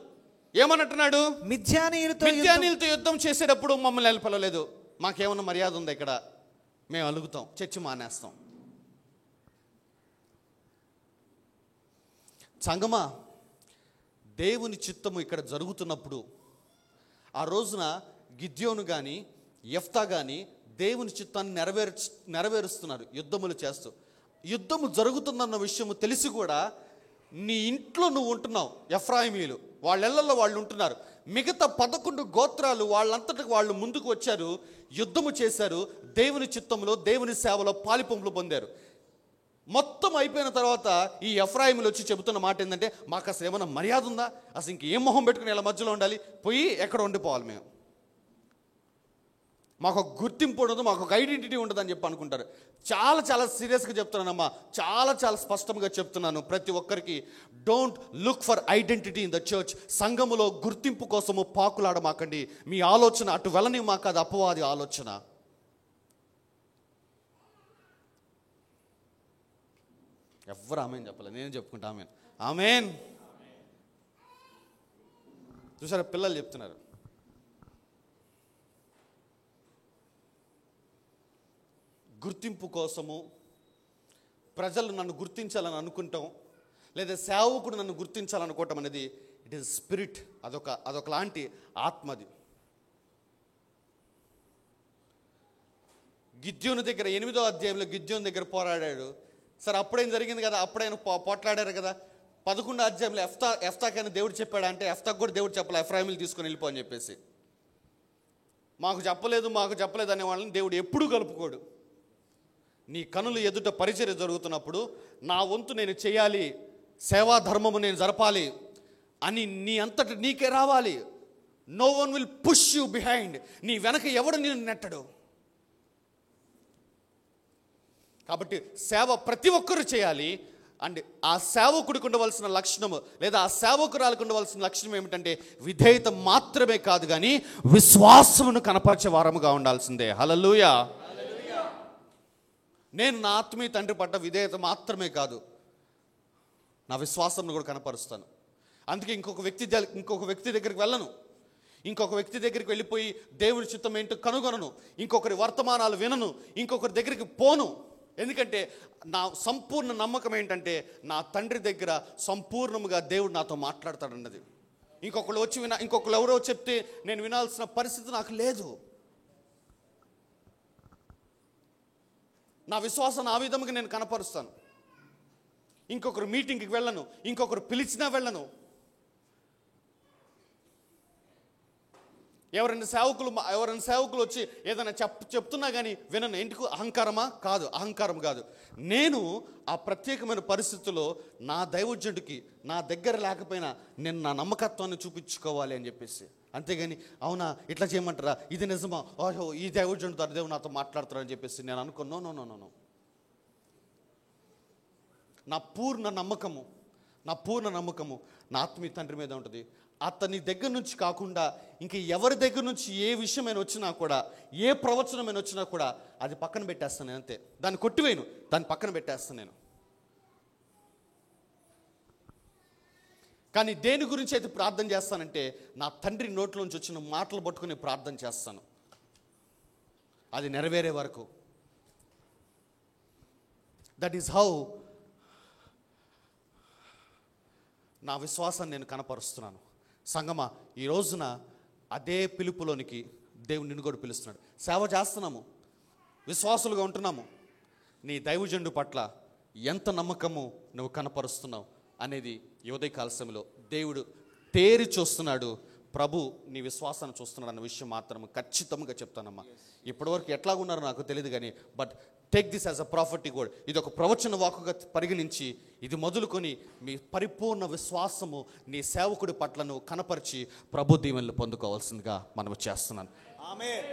ఏమనంటున్నాడు? మిద్యానీయులతో యుద్ధం చేసేటప్పుడు మమ్మల్ని పిలవలేదు. మాకేమన్నా మర్యాద ఉందా ఇక్కడ? మేము అలుగుతాం, చర్చి మానేస్తాం. సంగమా, దేవుని చిత్తము ఇక్కడ జరుగుతున్నప్పుడు ఆ రోజున గిద్యోను కానీ యెఫ్తా కానీ దేవుని చిత్తాన్ని నెరవేరుస్తున్నారు యుద్ధములు చేస్తూ. యుద్ధము జరుగుతుందన్న విషయము తెలిసి కూడా నీ ఇంట్లో నువ్వు ఉంటున్నావు. ఎఫ్రాయిమీలు వాళ్ళ ఇళ్లలో వాళ్ళు ఉంటున్నారు. మిగతా 11 గోత్రాలు వాళ్ళంతటికి వాళ్ళు ముందుకు వచ్చారు, యుద్ధము చేశారు, దేవుని చిత్తంలో దేవుని సేవలో పాలిపంపులు పొందారు. మొత్తం అయిపోయిన తర్వాత ఈ ఎఫ్రాయిములు వచ్చి చెబుతున్న మాట ఏంటంటే, మాకు అసలు ఏమైనా మర్యాద ఉందా? అసలు ఇంకేం మొహం పెట్టుకుని ఇలా మధ్యలో ఉండాలి, పోయి ఎక్కడ ఉండిపోవాలి, మేము మాకు ఒక గుర్తింపు ఉండదు, మాకు ఒక ఐడెంటిటీ ఉండదు అని చెప్పి అనుకుంటారు. చాలా చాలా సీరియస్గా చెప్తున్నానమ్మా, చాలా చాలా స్పష్టంగా చెప్తున్నాను ప్రతి ఒక్కరికి. Don't look for identity in the church. సంఘములో గుర్తింపు కోసము పాకులాడమాకండి. మీ ఆలోచన అటు వెళ్ళని మాకు అది అపవాది ఆలోచన. ఎవ్వరు ఆమెన్ చెప్పలేదు, నేను చెప్పుకుంటా ఆమెన్. ఆమెన్. చూసారా, పిల్లలు చెప్తున్నారు, గుర్తింపు కోసము ప్రజలు నన్ను గుర్తించాలని అనుకుంటాం, లేదా సేవకుడు నన్ను గుర్తించాలనుకోవటం అనేది ఇట్ ఈస్ స్పిరిట్. అదొక లాంటి ఆత్మది. గిద్యోను దగ్గర 8వ అధ్యాయంలో గిద్యోను దగ్గర పోరాడాడు. సరే, అప్పుడేం జరిగింది కదా, అప్పుడైనా పోట్లాడారు కదా. 11 అధ్యాయంలో ఎఫ్తాకని దేవుడు చెప్పాడంటే ఎఫ్తాకు కూడా దేవుడు చెప్పాలి, ఎఫ్రాయిములు తీసుకొని వెళ్ళిపో అని చెప్పేసి. మాకు చెప్పలేదు అనే వాళ్ళని దేవుడు ఎప్పుడూ కలుపుకోడు. నీ కనులు ఎదుట పరిచర్య జరుగుతున్నప్పుడు నా వంతు నేను చేయాలి, సేవా ధర్మము నేను జరపాలి అని నీ అంతటి నీకే రావాలి. No one will push you behind. నీ వెనక ఎవడు నేను నెట్టడు. కాబట్టి సేవ ప్రతి ఒక్కరూ చేయాలి. అండ్ ఆ సేవకుడికి ఉండవలసిన లక్షణము లేదా ఆ సేవకురాలకు ఉండవలసిన లక్షణం ఏమిటంటే విధేయత మాత్రమే కాదు కానీ విశ్వాసమును కనపరిచే వారముగా ఉండాల్సిందే. హల్లెలూయా. నేను నా ఆత్మీయ తండ్రి పట్ల విధేయత మాత్రమే కాదు, నా విశ్వాసమును కూడా కనపరుస్తాను. అందుకే ఇంకొక వ్యక్తి దగ్గరికి వెళ్ళను, ఇంకొక వ్యక్తి దగ్గరికి వెళ్ళిపోయి దేవుని చిత్తం ఏంటో కనుగొనను, ఇంకొకరి వర్తమానాలు వినను, ఇంకొకరి దగ్గరికి పోను. ఎందుకంటే నా సంపూర్ణ నమ్మకం ఏంటంటే నా తండ్రి దగ్గర సంపూర్ణముగా దేవుడు నాతో మాట్లాడతాడన్నది. ఇంకొకరు ఎవరో చెప్తే నేను వినాల్సిన పరిస్థితి నాకు లేదు. నా విశ్వాసాన్ని ఆ విధంగా నేను కనపరుస్తాను. ఇంకొకరు మీటింగ్కి వెళ్ళను, ఇంకొకరు పిలిచినా వెళ్ళను. ఎవరైనా సేవకులు వచ్చి ఏదైనా చెప్తున్నా కానీ వినను. ఎందుకు? అహంకారం కాదు. నేను ఆ ప్రత్యేకమైన పరిస్థితుల్లో నా దైవజనుడికి నా దగ్గర లేకపోయినా నేను నా నమ్మకత్వాన్ని చూపించుకోవాలి అని చెప్పేసి. అంతేగాని అవునా ఇట్లా చేయమంటారా, ఇది నిజమా, ఓహో ఈ దైవజనుడితో దేవుడు నాతో మాట్లాడుతారని చెప్పేసి నేను అనుకున్నా. నో. నా పూర్ణ నమ్మకము నా ఆత్మీయ తండ్రి మీద ఉంటుంది. అతని దగ్గర నుంచి కాకుండా ఇంక ఎవరి దగ్గర నుంచి ఏ విషయమైన వచ్చినా కూడా, ఏ ప్రవచనమైన వచ్చినా కూడా అది పక్కన పెట్టేస్తాను నేను. అంతే, దాన్ని కొట్టివేయను, దాన్ని పక్కన పెట్టేస్తాను నేను. కానీ దేని గురించి అయితే ప్రార్థన చేస్తానంటే నా తండ్రి నోట్లోంచి వచ్చిన మాటలు పట్టుకుని ప్రార్థన చేస్తాను, అది నెరవేరే వరకు. దట్ ఈస్ హౌ నా విశ్వాసాన్ని నేను కనపరుస్తున్నాను. సంగమా, ఈ రోజున అదే పిలుపులోనికి దేవుడు నిన్ను కూడా పిలుస్తున్నాడు. సేవ చేస్తున్నాము, విశ్వాసులుగా ఉంటున్నాము. నీ దైవజనుడు పట్ల ఎంత నమ్మకము నువ్వు కనపరుస్తున్నావు అనేది ఈ ఉదయకాల సమయంలో దేవుడు తేరి చూస్తున్నాడు. ప్రభు నీ విశ్వాసాన్ని చూస్తున్నాడు అన్న విషయం మాత్రం ఖచ్చితంగా చెప్తానమ్మా. ఇప్పటివరకు ఎట్లా ఉన్నారో నాకు తెలియదు కానీ but take this as a prophetic word. ఇది ఒక ప్రవచన వాక్కుగా పరిగణించి ఇది మొదలుకొని మీ పరిపూర్ణ విశ్వాసము నీ సేవకుడి పట్లను కనపరిచి ప్రభు దీవెనలు పొందుకోవాల్సిందిగా మనం చేస్తున్నాను. ఆమేన్.